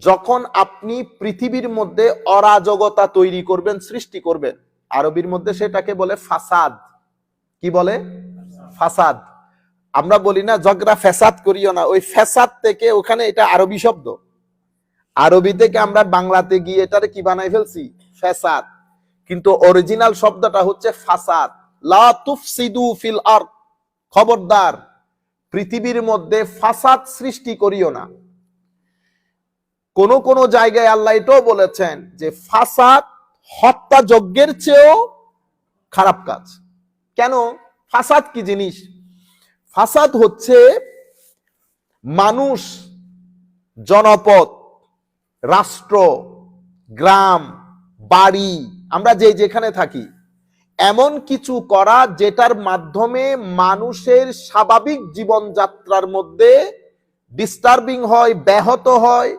যখন আপনি পৃথিবীর মধ্যে অরাজকতা তৈরি করবেন, সৃষ্টি করবেন, আরবির মধ্যে সেটাকে বলে ফাসাদ। কি বলে? ফাসাদ। আমরা বলি না ঝগড়া ফ্যাসাদ করিও না, ওই ফ্যাসাদ থেকে ওখানে এটা আরবি শব্দ, আরবি থেকে আমরা বাংলাতে গিয়ে এটারে কি বানাই ফেলছি? ফ্যাসাদ। কিন্তু অরিজিনাল শব্দটা হচ্ছে ফাসাদ। লা তুফসিদু ফিল আরদ, খবরদার পৃথিবীর মধ্যে ফাসাদ সৃষ্টি করিও না। কোন কোন জায়গায় আল্লাহ এটাও বলেছেন যে ফাসাদ হত্যাযজ্ঞের চেয়েও খারাপ কাজ। কেন? ফাসাদ কি জিনিস? ফাসাদ হচ্ছে মানুষ, জনপদ, রাষ্ট্র, গ্রাম, বাড়ি, আমরা যেখানে থাকি, এমন কিছু করা যেটার মাধ্যমে মানুষের স্বাভাবিক জীবনযাত্রার মধ্যে ডিস্টার্বিং হয়, ব্যাহত হয়,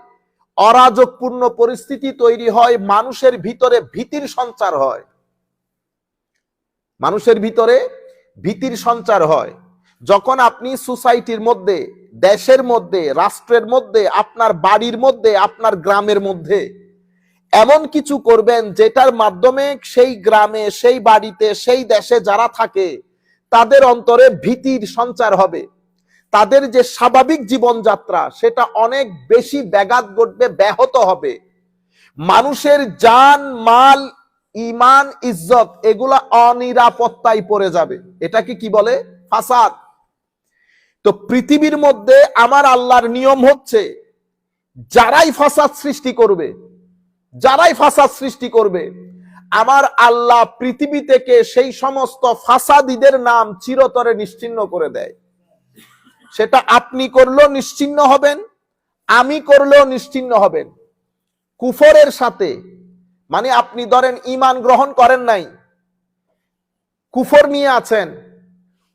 অরাজকপূর্ণ পরিস্থিতি তৈরি হয়, মানুষের ভিতরে ভীতির সঞ্চার হয়। মানুষের ভিতরে ভীতির সঞ্চার হয় যখন আপনি সোসাইটির মধ্যে, দেশের মধ্যে, রাষ্ট্রের মধ্যে, আপনার বাড়ির মধ্যে, আপনার গ্রামের মধ্যে এমন কিছু করবেন যেটার মাধ্যমে সেই গ্রামে, সেই বাড়িতে, সেই দেশে যারা থাকে তাদের অন্তরে ভীতির সঞ্চার হবে। তাদের যে স্বাভাবিক জীবনযাত্রা সেটা অনেক বেশি ব্যাঘাত ঘটবে, ব্যাহত হবে। মানুষের জান, মাল, ইমান, ইজ্জত এগুলা অনিরাপত্তায় পড়ে যাবে। এটাকে কি বলে? ফাসাদ। তো পৃথিবীর মধ্যে আমার আল্লাহর নিয়ম হচ্ছে যারাই ফাসাদ সৃষ্টি করবে, যারাই ফাসাদ সৃষ্টি করবে, আমার আল্লাহ পৃথিবী থেকে সেই সমস্ত ফাসাদীদের নাম চিরতরে নিশ্চিহ্ন করে দেয়। সেটা আপনি করলেও নিশ্চিহ্ন হবেন, আমি করলেও নিশ্চিহ্ন হবেন। কুফরের সাথে, মানে আপনি ধরেন ঈমান গ্রহণ করেন নাই, কুফর নিয়ে আছেন,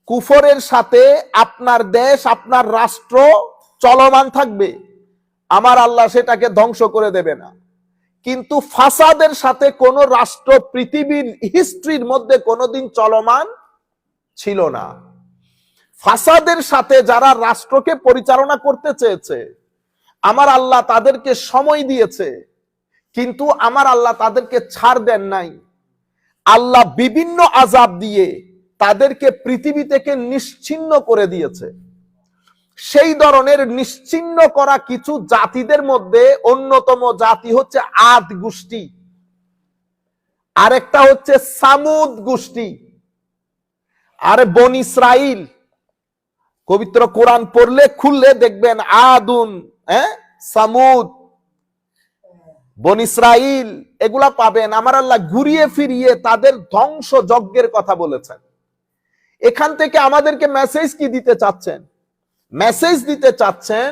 কুফরের সাথে আপনার দেশ, আপনার রাষ্ট্র চলমান থাকবে, আমার আল্লাহ সেটাকে ধ্বংস করে দেবে না। কিন্তু ফাসাদের সাথে কোন রাষ্ট্র পৃথিবীর হিস্ট্রির মধ্যে কোনোদিন চলমান ছিল না। ফাসাদের সাথে যারা রাষ্ট্রকে পরিচালনা করতে চেয়েছে, আমার আল্লাহ তাদেরকে সময় দিয়েছে, কিন্তু আমার আল্লাহ তাদেরকে ছাড় দেন নাই। আল্লাহ বিভিন্ন আযাব দিয়ে তাদেরকে পৃথিবী থেকে নিশ্চিহ্ন করে দিয়েছে। সেই ধরনের নিশ্চিহ্ন করা কিছু জাতিদের মধ্যে অন্যতম জাতি হচ্ছে আদ গোষ্ঠী, আরেকটা হচ্ছে সামুদ গোষ্ঠী, আর বনি ইসরাইল। পবিত্র কোরআন পড়লে খুললে দেখবেন আদুন, সামুদ, বনি ইসরাইল এগুলা পাবেন। আমার আল্লাহ ঘুরিয়ে ফিরিয়ে তাদের ধ্বংস যজ্ঞের কথা বলেছেন। এখান থেকে আমাদেরকে মেসেজ কি দিতে চাচ্ছেন? মেসেজ দিতে চাচ্ছেন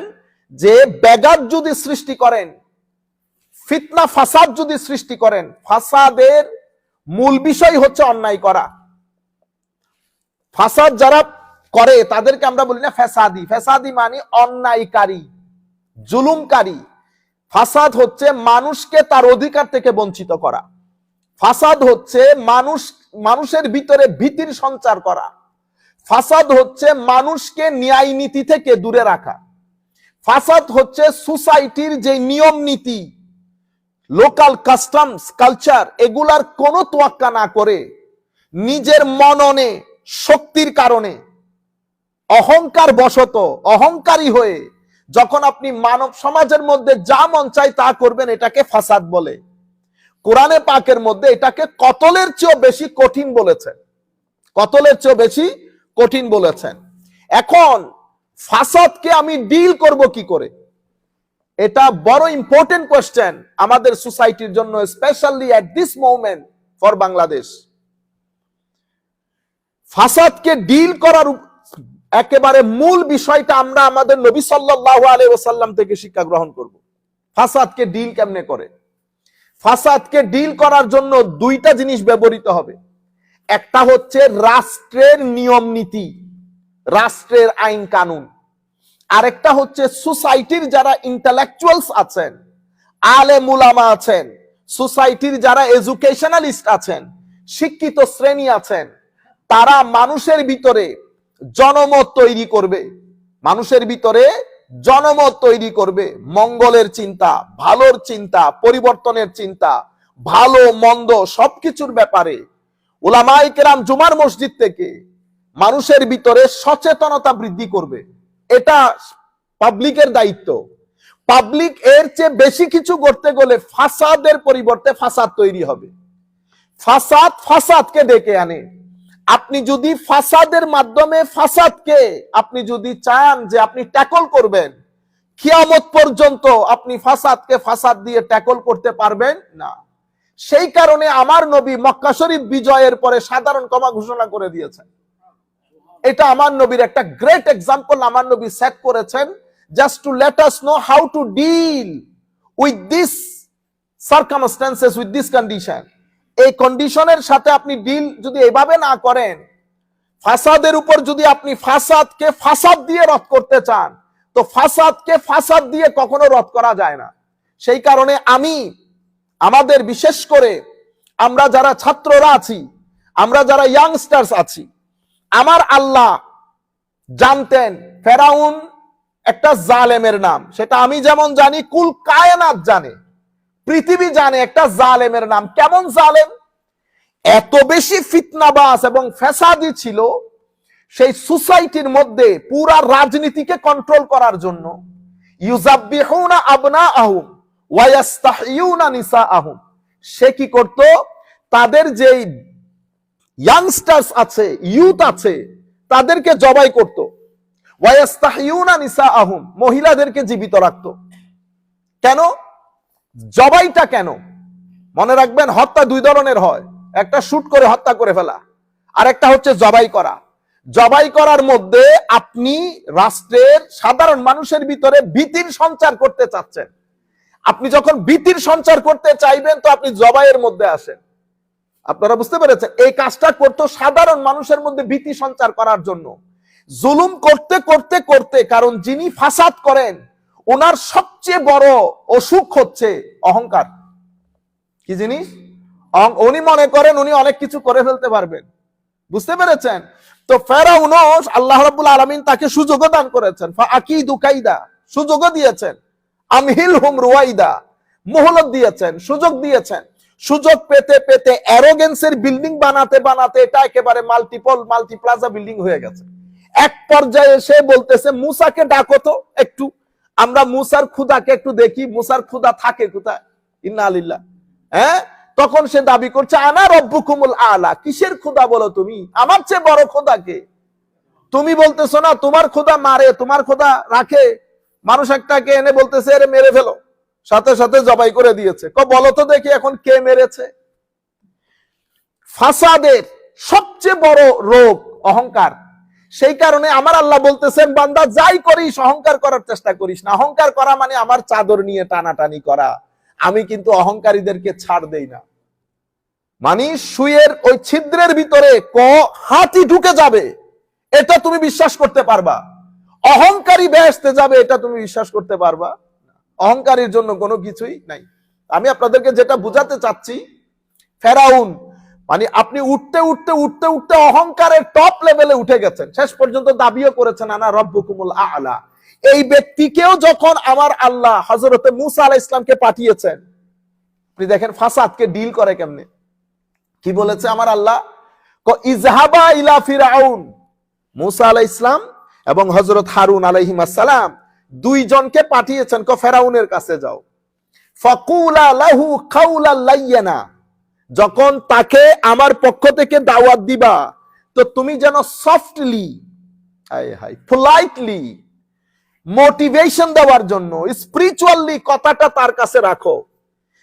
যে ব্যাঘাত যদি সৃষ্টি করেন, ফিতনা ফাসাদ যদি সৃষ্টি করেন, ফাসাদের মূল বিষয় হচ্ছে অন্যায় করা। ফাসাদ যারা করে তাদেরকে আমরা বলি না ফ্যাসাদি। ফ্যাসাদি মানে অন্যায়কারী, জুলুমকারী। ফাসাদ হচ্ছে মানুষকে তার অধিকার থেকে বঞ্চিত করা। ফাসাদ হচ্ছে মানুষের ভিতরে ভীতির সঞ্চার করা। ফাসাদ হচ্ছে মানুষকে ন্যায় নীতি থেকে দূরে রাখা। ফাসাদ হচ্ছে সোসাইটির যে নিয়ম নীতি, লোকাল কাস্টমস, কালচার, এগুলার কোনো তোয়াক্কা না করে নিজের মননে শক্তির কারণে অহংকার বশত, অহংকারী হয়ে যখন আপনি মানব সমাজের মধ্যে যা মন চায় তা করবেন, এটাকে ফাসাদ বলে। কোরআনে পাকের মধ্যে এটাকে কতলের চেয়েও বেশি কঠিন বলেছেন, কতলের চেয়েও বেশি কঠিন বলেছেন। এখন ফাসাদকে আমি ডিল করব কি করে? এটা বড় ইম্পর্টেন্ট কোয়েশ্চেন আমাদের সোসাইটির জন্য, specially at this moment for Bangladesh. ফাসাদকে ডিল করার একেবারে মূল বিষয়টা আমরা আমাদের নবী সাল্লাল্লাহু আলাইহি ওয়াসাল্লাম থেকে শিক্ষা গ্রহণ করব। ফাসাদকে ডিল কেমনে করে? ফাসাদকে ডিল করার জন্য দুইটা জিনিস ব্যবহৃত হবে। একটা হচ্ছে রাষ্ট্রের নিয়ম নীতি, রাষ্ট্রের আইন কানুন। আরেকটা হচ্ছে সোসাইটির যারা ইন্টেলেকচুয়ালস আছেন, আলেম উলামা আছেন, সোসাইটির যারা এডুকেশনালিস্ট আছেন, শিক্ষিত শ্রেণী আছেন, তারা মানুষের ভিতরে জনমত তৈরি করবে, মানুষের ভিতরে জনমত তৈরি করবে, মঙ্গলের চিন্তা, ভালোর চিন্তা, পরিবর্তনের চিন্তা, ভালো মন্দ সবকিছুর ব্যাপারে উলামায়ে কেরাম জুমার মসজিদ থেকে মানুষের ভিতরে সচেতনতা বৃদ্ধি করবে। এটা পাবলিকের দায়িত্ব। পাবলিক এর চেয়ে বেশি কিছু করতে গেলে ফাসাদের পরিবর্তে ফাসাদ তৈরি হবে। ফাসাদকে ডেকে আনে। আপনি যদি ফাসাদের মাধ্যমে ফাসাদকে আপনি যদি চান যে আপনি ট্যাকল করবেন, কিয়ামত পর্যন্ত আপনি ফাসাদকে ফাসাদ দিয়ে ট্যাকল করতে পারবেন না। সেই কারণে আমার নবী মক্কা শরীফ বিজয়ের পরে সাধারণ ক্ষমা ঘোষণা করে দিয়েছেন। এটা আমার নবীর একটা গ্রেট এক্সাম্পল আমার নবী সেট করেছেন, just to let us know how to deal with this circumstances, with this condition. এই কন্ডিশনের সাথে আপনি ডিল যদি এভাবে না করেন, ফাসাদের উপর যদি আপনি ফাসাদকে ফাসাদ দিয়ে রদ করতে চান, তো ফাসাদকে ফাসাদ দিয়ে কখনো রদ করা যায় না। সেই কারণে আমাদের বিশেষ করে আমরা যারা ছাত্ররা আছি, আমরা যারা ইয়াংস্টার্স আছি, আমার আল্লাহ জানতেন ফেরাউন একটা জালেমের নাম, সেটা আমি যেমন জানি, কুল কায়নাত জানে, পৃথিবী জানে একটা জালেমের নাম। কেমন জালেম? এত বেশি ফিতনাবাজ এবং ফ্যাসাদি ছিল, সেই সোসাইটির মধ্যে পুরা রাজনীতিকে কন্ট্রোল করার জন্য ইউযাব্বিহুনা আবনাআহুম ওয়া ইস্তাহইয়ুনা নিসাআহুম, সে কি করত? তাদের যে ইয়াংস্টার্স আছে, ইউথ আছে, তাদেরকে জবাই করত। ওয়া ইস্তাহইয়ুনা নিসাআহুম, মহিলাদেরকে জীবিত রাখত। কেন জবাইটা? কেন? মনে রাখবেন, হত্যা দুই ধরনের হয়, একটা শুট করে হত্যা করে ফেলা, আর একটা হচ্ছে জবাই করা। জবাই করার মধ্যে আপনি রাষ্ট্রের সাধারণ মানুষের ভিতরে ভীতির সঞ্চার করতে চাচ্ছেন। আপনি যখন ভীতির সঞ্চার করতে চাইবেন, তো আপনি জবাইয়ের মধ্যে আসেন। আপনারা বুঝতে পেরেছেন? এই কাজটা করতো সাধারণ মানুষের মধ্যে ভীতি সঞ্চার করার জন্য, জুলুম করতে করতে করতে। কারণ যিনি ফাসাদ করেন, ওনার সবচেয়ে বড় অসুখ হচ্ছে অহংকার। কি জিনিস? উনি মনে করেন উনি অনেক কিছু করে ফেলতে পারবেন। বুঝতে পেরেছেন? তো ফেরাউন, আল্লাহ রাব্বুল আলামিন তাকে সুযোগও দান করেছেন, ফাআকিদু কাইদা, সুযোগও দিয়েছেন, আমহিলহুম রুয়াইদা, মোহলত দিয়েছেন, সুযোগ দিয়েছেন। সুযোগ পেতে পেতে অ্যারোগেন্সের বিল্ডিং বানাতে বানাতে এটা একেবারে মাল্টিপ্লাজা বিল্ডিং হয়ে গেছে। এক পর্যায়ে সে বলতেছে, মুসাকে ডাকো তো একটু, আমরা মুসার খুদাকে একটু দেখি, মুসার খুদা থাকে কোথায়। ইন্না লিল্লাহ। হ্যাঁ, তখন সে দাবি করছে, আনা রব্বুকুমুল আলা, কিসের খুদা বলো তুমি? আমার চেয়ে বড় খোদাকে তুমি বলতেছো না? তোমার খোদা মারে, তোমার খোদা রাখে। মানুষ একটাকে এনে বলতেছে এর মেরে ফেলো, সাথে সাথে জবাই করে দিয়েছে। বলো তো দেখি এখন কে মেরেছে? ফাসাদের সবচেয়ে বড় রোগ অহংকার। সেই কারণে আমার আল্লাহ বলতেছেন, বান্দা যাই করিস অহংকার করার চেষ্টা করিস না। অহংকার করা মানে আমার চাদর নিয়ে টানাটানি করা। আমি কিন্তু অহংকারীদেরকে ছাড় দেই না। মানে সুয়ের ওই ছিদ্রের ভিতরে হাতি ঢুকে যাবে, এটা তুমি বিশ্বাস করতে পারবা? অহংকারী বেহেশতে যাবে, এটা তুমি বিশ্বাস করতে পারবা? অহংকারীর জন্য কোনো কিছুই নাই। আমি আপনাদেরকে যেটা বুঝাতে চাচ্ছি, ফেরাউন মানে আপনি উঠতে উঠতে উঠতে উঠতে অহংকারের টপ লেভেলে উঠে গেছেন, শেষ পর্যন্ত দাবিও করেছেন আনা রব্বুকুমুল আ'লা। এই ব্যক্তিকেও যখন আমার আল্লাহ হযরতে মুসা আলাইহিস সালামকে পাঠিয়েছেন, আপনি দেখেন ফাসাদকে ডিল করে কেমনে। কি বলেছে আমার আল্লাহ? ইযহাবা ইলা ফিরাউন, মুসা আলাইহিস সালাম এবং হযরত হারুন আলাইহিস সালাম দুইজনকে পাঠিয়েছেন, ফেরাউনের কাছে যাও। ফাকুলা লাহু কাওলাল লাইয়্যিনা, যখন তাকে আমার পক্ষ থেকে দাওয়াত দিবা, তো তুমি যেন সফটলি, পোলাইটলি, মোটিভেশন দেওয়ার জন্য স্পিরিচুয়ালি কথাটা তার কাছে রাখো,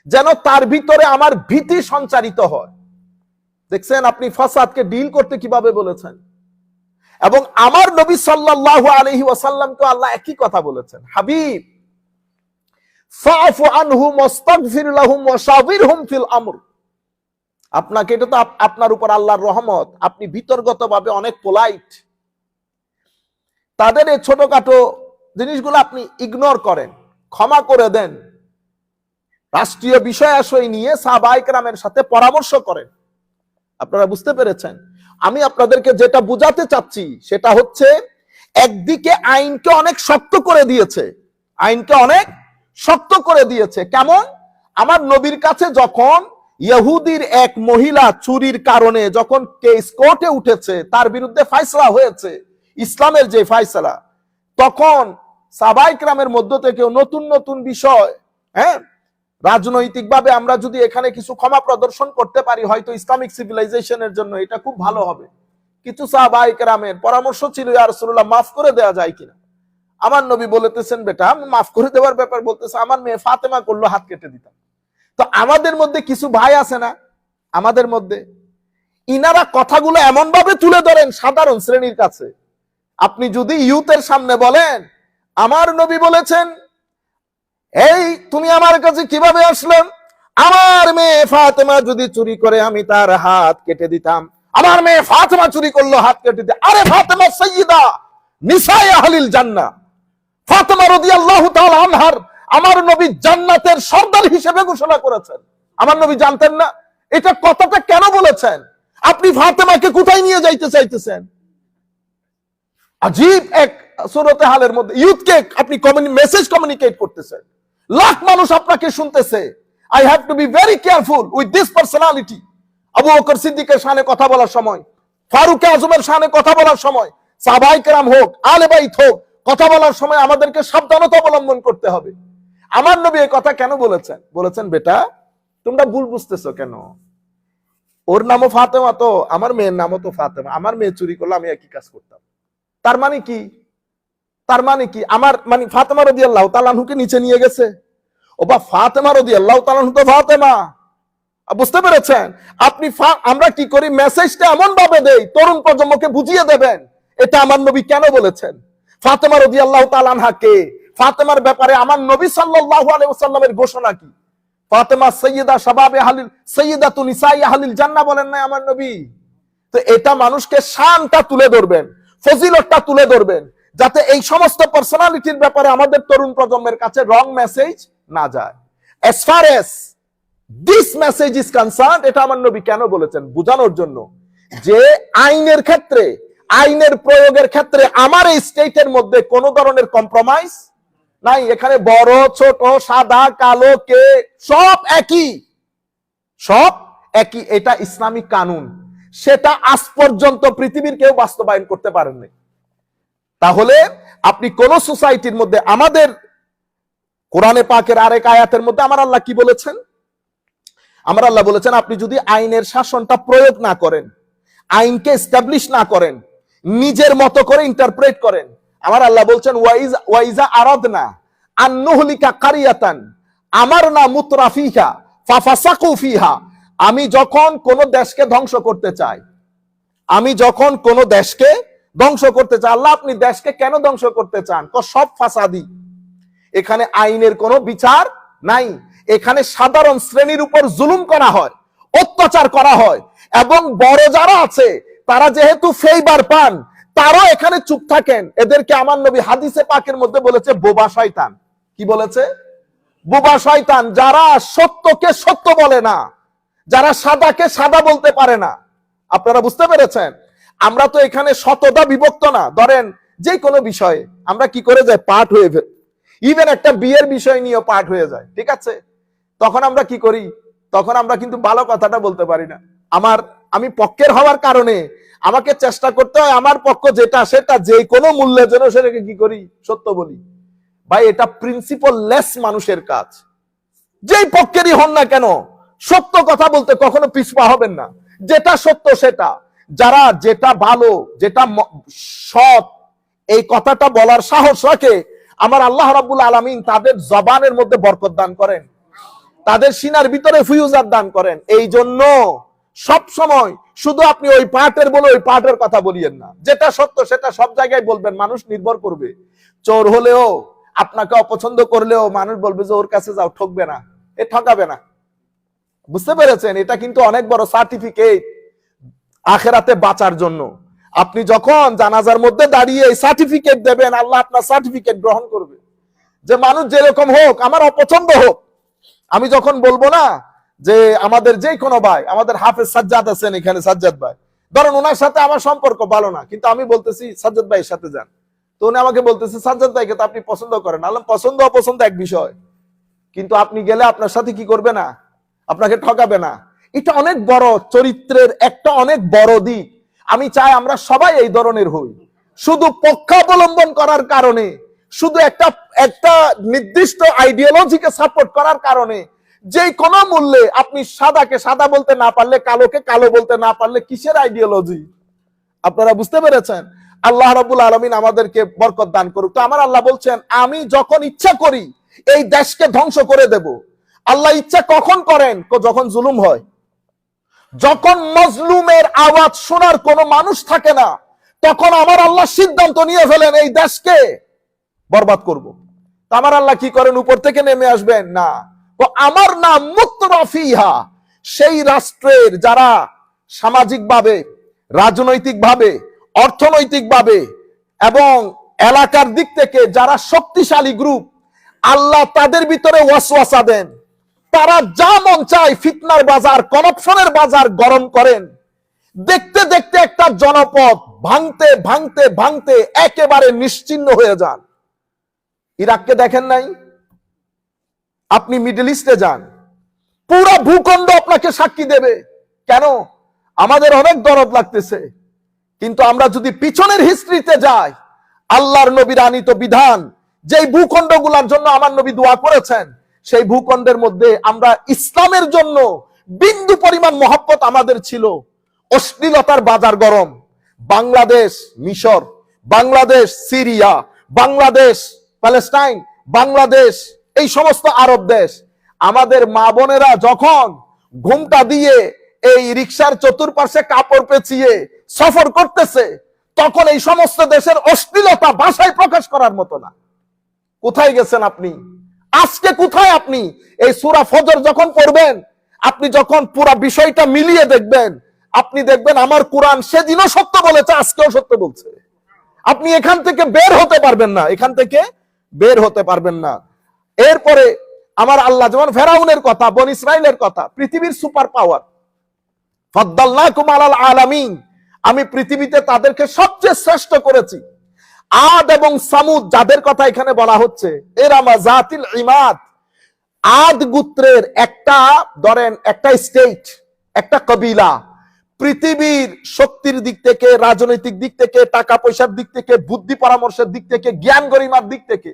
যেন তার ভিতরে আমার ভীতি সঞ্চারিত হয়। দেখছেন আপনি ফাসাদকে ডিল করতে কিভাবে বলেছেন। এবং আমার নবী সাল্লাল্লাহু আলাইহি ওয়াসাল্লামকে আল্লাহ একই কথা বলেছেন, হাবিব ফাফু আনহুম ওয়াস্তাগফির লাহুম ওয়াশাবিরহুম ফিল আমর। আপনাকে, এটা তো আপনার উপর আল্লাহর রহমত, আপনি ভিতরগতভাবে অনেক পোলাইট। তাদের এই ছোটখাটো জিনিসগুলো আপনি ইগনোর করেন, ক্ষমা করে দেন। রাষ্ট্রীয় বিষয় আশয় নিয়ে সাহাবায়ে কেরামের সাথে পরামর্শ করেন। আপনারা বুঝতে পেরেছেন? আমি আপনাদেরকে যেটা বুঝাতে চাচ্ছি সেটা হচ্ছে, একদিকে আইনকে অনেক শক্ত করে দিয়েছে, আইনকে অনেক শক্ত করে দিয়েছে। কেমন? আমার নবীর কাছে যখন ইহুদির এক মহিলা চুরির কারণে যখন কেস কোর্টে উঠেছে, তার বিরুদ্ধে ফায়সালা হয়েছে, ইসলামের যে ফায়সালা, তখন সাহাবায়ে কেরামের মধ্য থেকে নতুন নতুন বিষয়, হ্যাঁ, রাজনৈতিকভাবে আমরা যদি এখানে কিছু ক্ষমা প্রদর্শন করতে পারি, হয়তো ইসলামিক সিভিলাইজেশনের জন্য এটা খুব ভালো হবে। কিছু সাহাবায়ে কেরামের পরামর্শ ছিল, ইয়া রাসূলুল্লাহ মাফ করে দেওয়া যায় কিনা। আমার নবী বলতেছেন, বেটা মাফ করে দেওয়ার ব্যাপার বলতেছে, আমার মেয়ে ফাতেমা করলো, হাত কেটে দিতাম। তো আমাদের মধ্যে কিছু ভাই আছে না, আমাদের মধ্যে ইনারা কথাগুলো এমন ভাবে তুলে ধরেন সাধারণ শ্রেণীর কাছে। আপনি যদি ইউথের সামনে বলেন, আমার নবী বলেছেন, এই তুমি আমার কাছে কিভাবে আসলে, আমার মেয়ে ফাতেমা যদি চুরি করে আমি তার হাত কেটে দিতাম, আমার মেয়ে ফাতেমা চুরি করলো, হাত কেটে দিতাম। আরে ফাতেমা সাইয়্যিদা নিসায়ে আহলিল জান্নাহ, ফাতেমা রাদিয়াল্লাহু তাআলা আনহার আমার নবী জান্নাতের সর্দার হিসেবে ঘোষণা করেছেন। আমার নবী জানতেন না? এটা কথাটা কেন বলেছেন? আপনি ফাতেমাকে কোথায় নিয়ে যাইতে চাইতেছেন? আজীব এক সুরতে হালের মধ্যে ইউথকে আপনি মেসেজ কমিউনিকেট করতেছেন, লাখ মানুষ আপনাকে শুনতেছে। I have to be very careful with this personality. Abu Bakr সিদ্দিকের শানে কথা বলার সময়, ফারুক আজমের শানে কথা বলার সময়, সাহাবায়ে কেরাম হোক, আলে বাইত হোক, কথা বলার সময় আমাদেরকে সাবধানতা অবলম্বন করতে হবে। আমার নবী এই কথা কেন বলেছেন? বলেছেন, বেটা তোমরা ভুল বুঝতেছো কেন, ওর নামও ফাতেমা, তো আমার মেয়ের নামও তো ফাতেমা, আমার মেয়ে চুরি করলে আমি একই কাজ করতাম। তার মানে কি? তার মানে কি? আমার মানে ফাতেমা রাদিয়াল্লাহু তাআলা আনহুকে নিচে নিয়ে গেছে? ও বা ফাতেমা রাদিয়াল্লাহু তাআলা আনহু তো ফাতেমা। বুঝতে পেরেছেন? আপনি আমরা কি করি, মেসেজটা এমন ভাবে দেই তরুণ প্রজন্মকে বুঝিয়ে দেবেন এটা আমার নবী কেন বলেছেন। ফাতেমা রাদিয়াল্লাহু তাআলা আনহা কে? ফাতেমার ব্যাপারে আমার নবী সাল্লাল্লাহু আলাইহি ওয়াসাল্লামের ঘোষণা কি? ফাতেমা সাইয়্যিদা শাবাবে আহলিল, সাইয়্যিদাতু নিসাই আহলিল জান্নাহ বলেন না আমার নবী? তো এটা মানুষকে শানটা তুলে ধরবেন, ফজিলতটা তুলে ধরবেন, যাতে এই সমস্ত পার্সোনালিটির ব্যাপারে আমাদের তরুণ প্রজন্মের কাছে রং মেসেজ না যায়। as far as this message is concerned, এটা আমার নবী কেন বলেছেন? বোঝানোর জন্য যে আইনের ক্ষেত্রে, আইনের প্রয়োগের ক্ষেত্রে আমার এই স্টেটের মধ্যে কোনো ধরনের কম্প্রোমাইজ নাই। এখানে বড় ছোট, সাদা কালো, কে সব একই, সব একই। এটা ইসলামিক কানুন, সেটা আজ পর্যন্ত পৃথিবীর কেউ বাস্তবায়ন করতে পারেননি। তাহলে আপনি কোন সোসাইটির মধ্যে, আমাদের কোরআনে পাকের আরেক আয়াতের মধ্যে আমার আল্লাহ কি বলেছেন? আমার আল্লাহ বলেছেন, আপনি যদি আইনের শাসনটা প্রয়োগ না করেন, আইনকে এস্টাবলিশ না করেন, নিজের মতো করে ইন্টারপ্রেট করেন, আমার আল্লাহ বলছেন, ওয়াইজা আরাদনা আন নুহলিকা কারিয়াতান আমারনা মুতরাফিহা ফাফাসাকু ফিহা, আমি যখন কোন দেশকে ধ্বংস করতে চাই, আমি যখন কোন দেশকে ধ্বংস করতে চাই, আল্লাহ আপনি দেশকে কেন ধ্বংস করতে চান? সব ফাসাদি। এখানে আইনের কোনো বিচার নাই, এখানে সাধারণ শ্রেণীর উপর জুলুম করা হয়, অত্যাচার করা হয়, এবং বড় যারা আছে তারা যেহেতু ফেভার পান, তারাও এখানে চুপ থাকেন। এদেরকে আমার নবী হাদিসে পাকের মধ্যে বলেছে বোবা শয়তান। কি বলেছে? বোবা শয়তান। যারা সত্যকে সত্য বলে না, যারা সাদাকে সাদা বলতে পারে না। আপনারা বুঝতে পেরেছেন? আমরা তো এখানে শতদা বিভক্ত না। ধরেন যে কোনো বিষয়ে আমরা কি করে যাই, পাঠ হয়ে ফেল, ইভেন একটা বিয়ের বিষয় নিয়েও পাঠ হয়ে যায়, ঠিক আছে? তখন আমরা কি করি? তখন আমরা কিন্তু ভালো কথাটা বলতে পারি না। আমি পক্ষের হওয়ার কারণে আমাকে চেষ্টা করতে হয় আমার পক্ষ যেটা, সেটা যে কোনো মূল্যে যেন সেটাকে কি করি, সত্য বলি। ভাই, এটা প্রিন্সিপাল লেস মানুষের কাজ। যেই পক্ষেরই হন না কেন, সত্য কথা বলতে কখনো পিছপা হবেন না। যেটা সত্য সেটা, যারা যেটা ভালো, যেটা সৎ, এই কথাটা বলার সাহস রাখে, আমার আল্লাহ রাব্বুল আলামিন তাদের জবানের মধ্যে বরকত দান করেন, তাদের সিনার ভিতরে ফিউজার দান করেন। এই জন্য সব সময় শুধু আপনি ওই পাঠের বলে ওই পাঠের কথা বলিয়েন না। যেটা সত্য সেটা সব জায়গায় বলবেন, মানুষ নির্ভর করবে। চোর হলেও, আপনাকে অপছন্দ করলেও মানুষ বলবে যে ওর কাছে যাও, ঠকবে না, এ ঠকাবে না। বুঝতে পেরেছেন? এটা কিন্তু অনেক বড় সার্টিফিকেট আখেরাতে বাঁচার জন্য। আপনি যখন জানাজার মধ্যে দাঁড়িয়ে এই সার্টিফিকেট দেবেন, আল্লাহ আপনার সার্টিফিকেট গ্রহণ করবে। যে মানুষ যেরকম হোক, আমার অপছন্দ হোক, আমি যখন বলবো না যে আমাদের যে কোনো ভাই, আমাদের হাফেজ সাজ্জাদ আছেন এখানে, সাজ্জাদ ভাই, ধরেন ওনার সাথে আমার সম্পর্ক ভালো না, কিন্তু আমি বলতেছি সাজ্জাদ ভাইয়ের সাথে যান, তো উনি আমাকে বলতেছে সাজ্জাদ ভাইকে তো আপনি পছন্দ করেন। আল্লাহ পছন্দ অপছন্দ এক বিষয়, কিন্তু আপনি গেলে আপনার সাথে কি করবে না, আপনাকে ঠকাবে না। এটা অনেক বড় চরিত্রের একটা অনেক বড় দিক। আমি চাই আমরা সবাই এই ধরনের হই। শুধু পক্ষাবলম্বন করার কারণে, শুধু একটা একটা নির্দিষ্ট আইডিওলজিকে সাপোর্ট করার কারণে, যে কোনো মূল্যে আপনি সাদাকে সাদা বলতে না পারলে, কালোকে কালো বলতে না পারলে, কিসের আইডিওলজি? আপনারা বুঝতে পেরেছেন? আল্লাহ রাব্বুল আলামিন আমাদেরকে বরকত দান করুক। তো আমার আল্লাহ বলছেন, আমি যখন ইচ্ছা করি এই দেশকে ধ্বংস করে দেব। আল্লাহ ইচ্ছা কখন করেন? যখন জুলুম হয়, যখন মজলুমের আওয়াজ শোনার কোনো মানুষ থাকে না, তখন আমার আল্লাহ সিদ্ধান্ত নিয়ে ফেলেন এই দেশকে বরবাদ করব। তো আমার আল্লাহ কি করেন? উপর থেকে নেমে আসবেন না, আমার নাম মুত্রাফিহা, সেই রাষ্ট্রের যারা সামাজিকভাবে, রাজনৈতিকভাবে, অর্থনৈতিকভাবে এবং এলাকার দিক থেকে যারা শক্তিশালী গ্রুপ, আল্লাহ তাদের ভিতরে ওয়াসওয়াসা দেন। তারা যা মন চায় ফিতনার বাজার, করাপশনের বাজার গরম করেন। দেখতে দেখতে একটা জনপদ ভাঙতে ভাঙতে ভাঙতে একেবারে নিশ্চিহ্ন হয়ে যান। ইরাককে দেখেন নাই? আপনি মিডল ইস্টে যান, পুরো ভূখণ্ড আপনাকে সাক্ষী দেবে। কেন? আমাদের অনেক দরদ লাগতেছে, কিন্তু আমরা যদি পিছনের হিস্ট্রিতে যাই, আল্লাহর নবীর আনিত বিধান, যেই ভূখণ্ডগুলোর জন্য আমার নবী দোয়া করেছেন, সেই ভূখণ্ডের মধ্যে আমরা ইসলামের জন্য বিন্দু পরিমাণ মহব্বত আমাদের ছিল। অশ্লীলতার বাজার গরম। বাংলাদেশ মিশর, বাংলাদেশ সিরিয়া, বাংলাদেশ প্যালেস্টাইন, বাংলাদেশ এই সমস্ত আরব দেশ, আমাদের মা বোনেরা যখন ঘুমটা দিয়ে এই রিকশার চতুর্পাশে কাপড় পেঁচিয়ে সফর করতেছে, তখন এই সমস্ত দেশের অশ্লীলতা ভাষায় প্রকাশ করার মতো না। কোথায় গেছেন আপনি? আজকে কোথায় আপনি? এই সূরা ফজর যখন পড়বেন, আপনি যখন পুরো বিষয়টা মিলিয়ে দেখবেন, আপনি দেখবেন আমার কোরআন সেদিনও সত্য বলেছে, আজকেও সত্য বলছে। আপনি এখান থেকে বের হতে পারবেন না, এখান থেকে বের হতে পারবেন না। এরপরে আমার আল্লাহ যেমন ফেরাউনের কথা, বনি ইসরাইলের কথা, পৃথিবীর সুপার পাওয়ার, ফাদ্দালনাকুম আলাল আলামিন, আমি পৃথিবীতে তাদেরকে সবচেয়ে শ্রেষ্ঠ করেছি। আদ এবং সামুদ যাদের কথা এখানে বলা হচ্ছে, এরামা জাতিল ইমাদ, আদ গোত্রের একটা, ধরেন একটা স্টেট, একটা কবিলা, পৃথিবীর শক্তির দিক থেকে, রাজনৈতিক দিক থেকে, টাকা পয়সার দিক থেকে, বুদ্ধি পরামর্শের দিক থেকে, জ্ঞান গরিমার দিক থেকে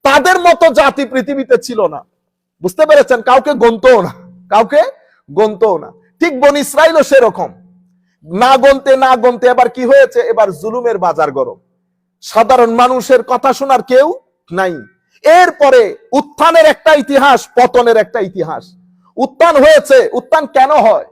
তাদের মতো জাতি পৃথিবীতে ছিল না। বুঝতে পেরেছেন? কাউকে গণতও না, কাউকে গণতও না। ঠিক বনি ইসরাইলও সেরকম, না গণতে না গণতে এবার কি হয়েছে? এবার জুলুমের বাজার গরম, সাধারণ মানুষের কথা শোনার কেউ নাই। এরপরে উত্থানের একটা ইতিহাস, পতনের একটা ইতিহাস। উত্থান হয়েছে। উত্থান কেন হয়?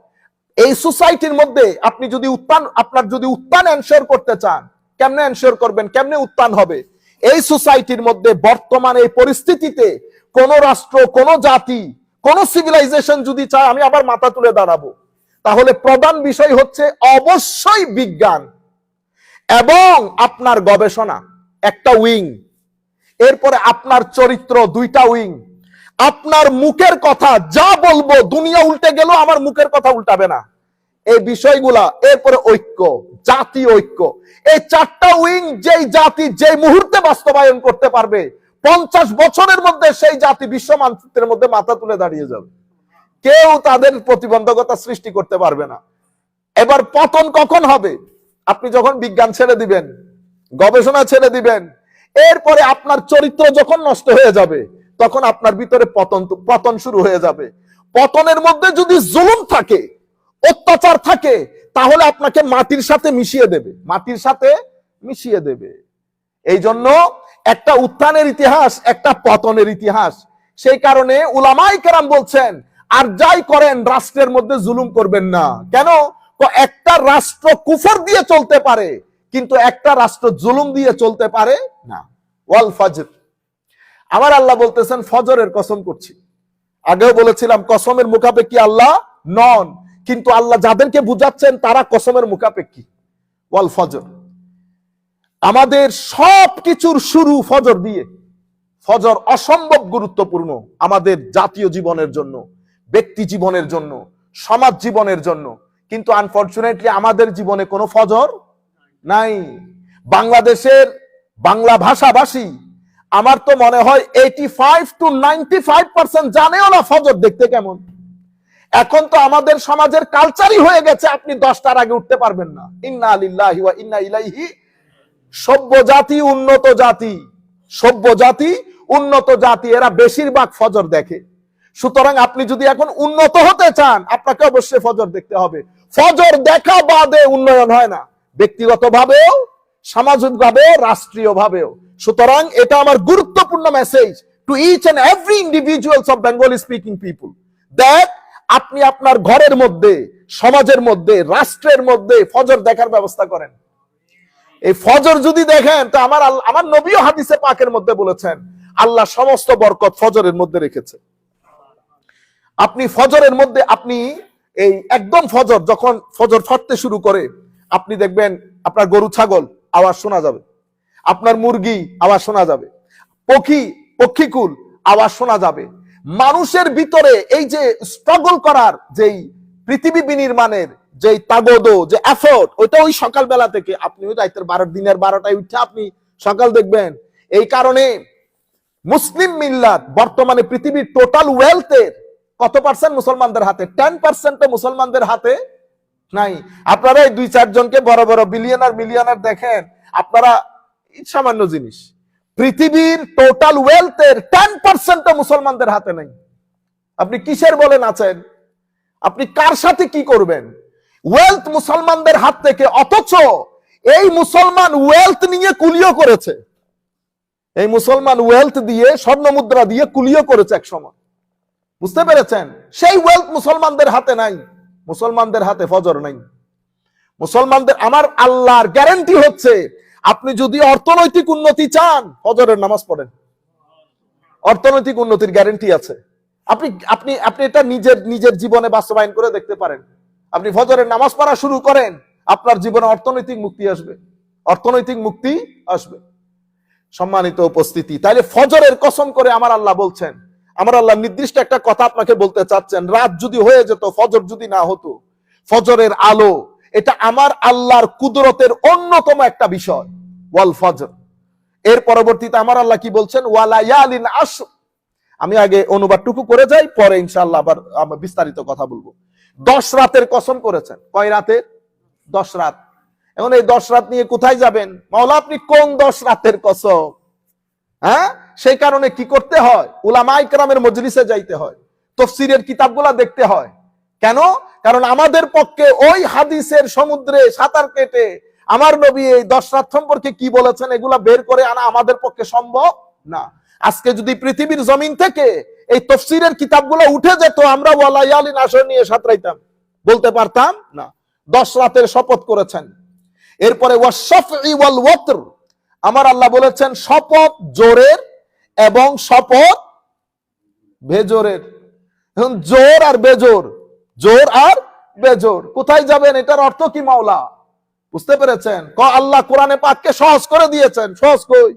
এই সোসাইটির মধ্যে আপনি যদি উত্থান, আপনার যদি উত্থান এনশিওর করতে চান, কেমনে এনশিওর করবেন? কেমনে উত্থান হবে? এই সোসাইটির মধ্যে বর্তমান এই পরিস্থিতিতে কোন রাষ্ট্র, কোন জাতি, কোন সিভিলাইজেশন যদি চায় আমি আবার মাথা তুলে দাঁড়াবো, তাহলে প্রধান বিষয় হচ্ছে অবশ্যই বিজ্ঞান এবং আপনার গবেষণা, একটা উইং। এরপরে আপনার চরিত্র, দুইটা উইং। আপনার মুখের কথা যা বলবো, দুনিয়া উল্টে গেল আমার মুখের কথা উল্টাবে না, এই বিষয়গুলা। এরপরে ঐক্য, জাতীয় ঐক্য। এই চারটা উইং যেই জাতি যেই মুহূর্তে বাস্তবায়ন করতে পারবে, 50 বছরের মধ্যে সেই জাতি বিশ্ব মানচিত্রের মধ্যে মাথা তুলে দাঁড়িয়ে যাবে। কেউ তাদের প্রতিবন্ধকতা সৃষ্টি করতে পারবে না। এবার পতন কখন হবে? আপনি যখন বিজ্ঞান ছেড়ে দিবেন, গবেষণা ছেড়ে দিবেন, এরপরে আপনার চরিত্র যখন নষ্ট হয়ে যাবে, তখন আপনার ভিতরে পতন শুরু হয়ে যাবে। পতনের মধ্যে যদি জুলুম থাকে, অত্যাচার থাকে, তাহলে আপনাকে মাটির সাথে মিশিয়ে দেবে, মাটির সাথে মিশিয়ে দেবে। এই জন্য একটা উত্থানের ইতিহাস, একটা পতনের ইতিহাস। সেই কারণে উলামায়ে কেরাম বলছেন, আর যাই করেন রাষ্ট্রের মধ্যে জুলুম করবেন না। কেন? একটা রাষ্ট্র কুফর দিয়ে চলতে পারে, কিন্তু একটা রাষ্ট্র জুলুম দিয়ে চলতে পারে না। ওয়াল ফজর, আমার আল্লাহ বলতেছেন ফজরের কসম করছি। আগেও বলেছিলাম কসমের মুখাপেক্ষী আল্লাহ নন, কিন্তু আল্লাহ যাদেরকে বুঝাচ্ছেন তারা কসমের মুখাপেক্ষী। ওয়াল ফজর, আমাদের সব কিছুর শুরু ফজর দিয়ে। ফজর অসম্ভব গুরুত্বপূর্ণ আমাদের জাতীয় জীবনের জন্য, ব্যক্তি জীবনের জন্য, সমাজ জীবনের জন্য। কিন্তু আনফরচুনেটলি আমাদের জীবনে কোনো ফজর নাই। বাংলাদেশের বাংলা ভাষাভাষী আমার তো মনে হয় 85 to 95% জানেও না ফজর দেখতে কেমন। এখন তো আমাদের সমাজের কালচারই হয়ে গেছে আপনি 10টার আগে উঠতে পারবেন না। ইন্না লিল্লাহি ওয়া ইন্না ইলাইহি। সভ্য জাতি, উন্নত জাতি, সভ্য জাতি, উন্নত জাতি, এরা বেশিরভাগ ফজর দেখে। সুতরাং আপনি যদি এখন উন্নত হতে চান আপনাকে অবশ্যই ফজর দেখতে হবে। ফজর দেখা বাদে উন্নয়ন হয় না, ব্যক্তিগতভাবেও, সামাজিকভাবেও, রাষ্ট্রীয়ভাবেও। সুতরাং এটা আমার গুরুত্বপূর্ণ message to each and every individuals of Bengali speaking people, that আপনি আপনার ঘরের মধ্যে, সমাজের মধ্যে, রাষ্ট্রের মধ্যে ফজর দেখার ব্যবস্থা করেন। এই ফজর যদি দেখেন তো আমার নবীও হাদিসে পাকের মধ্যে বলেছেন আল্লাহ সমস্ত বরকত ফজরের মধ্যে রেখেছে। আপনি ফজরের মধ্যে, আপনি এই একদম ফজর যখন ফজর ফাটতে শুরু করে আপনি দেখবেন আপনার গরু ছাগল আওয়াজ শোনা যাবে, আপনার মুরগি আওয়াজ শোনা যাবে, পক্ষীকুল আওয়াজ শোনা যাবে। মানুষের ভিতরে এই যে স্ট্রাগল করার যেই পৃথিবী বিনির্মাণের যেই তাগদ, যে এফোর্ট, ওইটা ওই সকালবেলা থেকে আপনি ওই রাতের 12 দিনের 12টায় উঠে আপনি সকাল দেখবেন। এই কারণে মুসলিম মিল্লাত বর্তমানে পৃথিবীর টোটাল ওয়েলথের কত পার্সেন্ট মুসলমানদের হাতে? 10% মুসলমানদের হাতে নাই। আপনারা এই 2-4 জনকে বড় বড় বিলিয়নার মিলিয়নার দেখেন, আপনারা সামান্য জিনিস। পৃথিবীর টোটাল ওয়েলথের 10% মুসলমানদের হাতে নাই। আপনি কিসের বলেন আছেন? আপনি কার সাথে কি করবেন? ওয়েলথ মুসলমানদের হাত থেকে, অথচ এই মুসলমান ওয়েলথ নিয়ে কুলিও করেছে। এই মুসলমান ওয়েলথ দিয়ে, স্বর্ণ মুদ্রা দিয়ে কুলিও করেছে এক সময়। বুঝতে পেরেছেন? সেই ওয়েলথ মুসলমানদের হাতে নাই। মুসলমানদের হাতে ফজর নাই। মুসলমানদের, আমার আল্লাহর গ্যারান্টি হচ্ছে আপনি যদি অর্থনৈতিক উন্নতি চান ফজরের নামাজ পড়েন, অর্থনৈতিক উন্নতির গ্যারান্টি আছে। আপনি আপনি আপনি এটা নিজের জীবনে বাস্তবায়ন করে দেখতে পারেন। আপনি ফজরের নামাজ পড়া শুরু করেন, আপনার জীবনে অর্থনৈতিক মুক্তি আসবে, অর্থনৈতিক মুক্তি আসবে। সম্মানিত উপস্থিতি, তাইলে ফজরের কসম করে আমার আল্লাহ বলছেন, আমার আল্লাহ নির্দিষ্ট একটা কথা আপনাকে বলতে চাচ্ছেন, রাত যদি হয়ে যেত, ফজর যদি না হতো, ফজরের আলো, এটা আমার আল্লাহর কুদরতের অন্যতম একটা বিষয়। ওয়াল ফজর। এর পরবর্তীতে আমার আল্লাহ কি বলছেন? ওয়ালায়ালিন আশর। আমি আগে অনুবাদটুকু করে যাই, পরে ইনশাআল্লাহ আবার বিস্তারিত কথা বলবো। 10 রাতের কসম করেছেন। কয় রাতের? 10 রাত। এখন এই 10 রাত নিয়ে কোথায় যাবেন? মাওলা আপনি কোন 10 রাতের কসম? হ্যাঁ, সেই কারণে কি করতে হয়? উলামায়ে কেরামের মজলিসে যাইতে হয়, তাফসীরের কিতাবগুলো দেখতে হয়। কেন? কারণ আমাদের পক্ষে ওই হাদিসের সমুদ্রে সাঁতার কেটে আমার নবী এই 10 রাত সম্পর্কে কি বলেছেন এগুলা বের করে আনা আমাদের পক্ষে সম্ভব না। আজকে যদি পৃথিবীর জমিন থেকে এই তাফসীরের কিতাবগুলো উঠে যেত, আমরা ওয়ালায়ালিন আশর নিয়ে সাঁতরাইতাম, বলতে পারতাম না। 10 রাতের শপথ করেছেন। এরপরে ওয়াশফি ওয়াল ওয়াতর, আমার আল্লাহ বলেছেন শপথ জোরের এবং শপথ বেজোরের। এখন জোর আর বেজোর, জোর আর বেজোর কোথায় যাবেন? এটার অর্থ কি মাওলা? বুঝতে পেরেছেন? আল্লাহ কোরআনে পাককে সহজ করে দিয়েছেন। সহজ কই?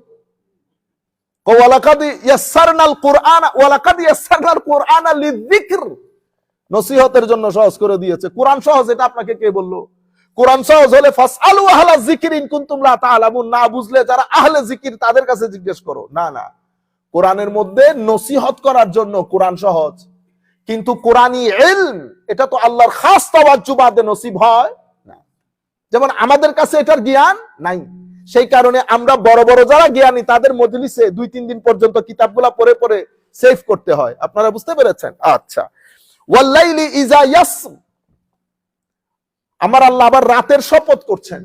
ওয়ালাকাদ ইয়াসসারনাল কুরআন, ওয়ালাকাদ ইয়াসসারনাল কুরআন লিযিকর, নসিহতের জন্য সহজ করে দিয়েছে। কোরআন সহজ, এটা আপনাকে কে বললো? কোরআন সহজ হলে ফাসআলু আহলা যিকরি ইন কুনতুম লা তা'লামুন, না বুঝলে যারা আহলে জিকির তাদের কাছে জিজ্ঞেস করো। না না, কোরআনের মধ্যে নসিহত করার জন্য কোরআন সহজ, কিন্তু কোরআনী ইলম এটা তো আল্লাহর খাস তাওয়াজ্জু বাদে নসিব হয় না। যেমন আমাদের কাছে এটার জ্ঞান নাই, সেই কারণে আমরা বড় বড় যারা জ্ঞানী তাদের মজলিসে 2-3 দিন পর্যন্ত কিতাবগুলা পড়ে পড়ে সেভ করতে হয়। আপনারা বুঝতে পেরেছেন? আচ্ছা, ওয়াল্লাইলি ইজা ইয়াসর, আমার আল্লাহ আবার রাতের শপথ করছেন।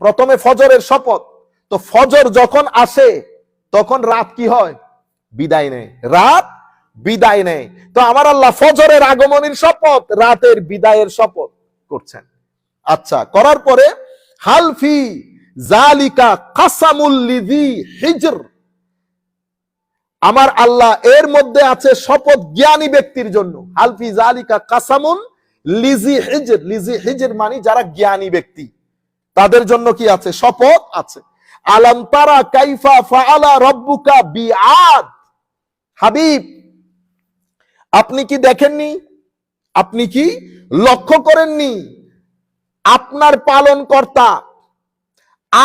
প্রথমে ফজরের শপথ, তো ফজর যখন আসে তখন রাত কি হয়? বিদায় নেয়। রাত বিদায় নেয়। তো আমার আল্লাহ ফজরের আগমনের শপথ, রাতের বিদায়ের শপথ করছেন। আচ্ছা, করার পরে হালফি জালিকা কাসামুল লিযি হিজর, আমার আল্লাহ এর মধ্যে আছে শপথ জ্ঞানী ব্যক্তির জন্য। হালফি জালিকা কাসামুল লিযি হিজর, লিযি হিজর মানে যারা জ্ঞানী ব্যক্তি তাদের জন্য কি আছে? শপথ আছে। আলাম তারা কাইফা ফাআলা রাব্বুকা বিআদ, হাবিব আপনি কি দেখেননি, আপনি কি লক্ষ্য করেননি আপনার পালনকর্তা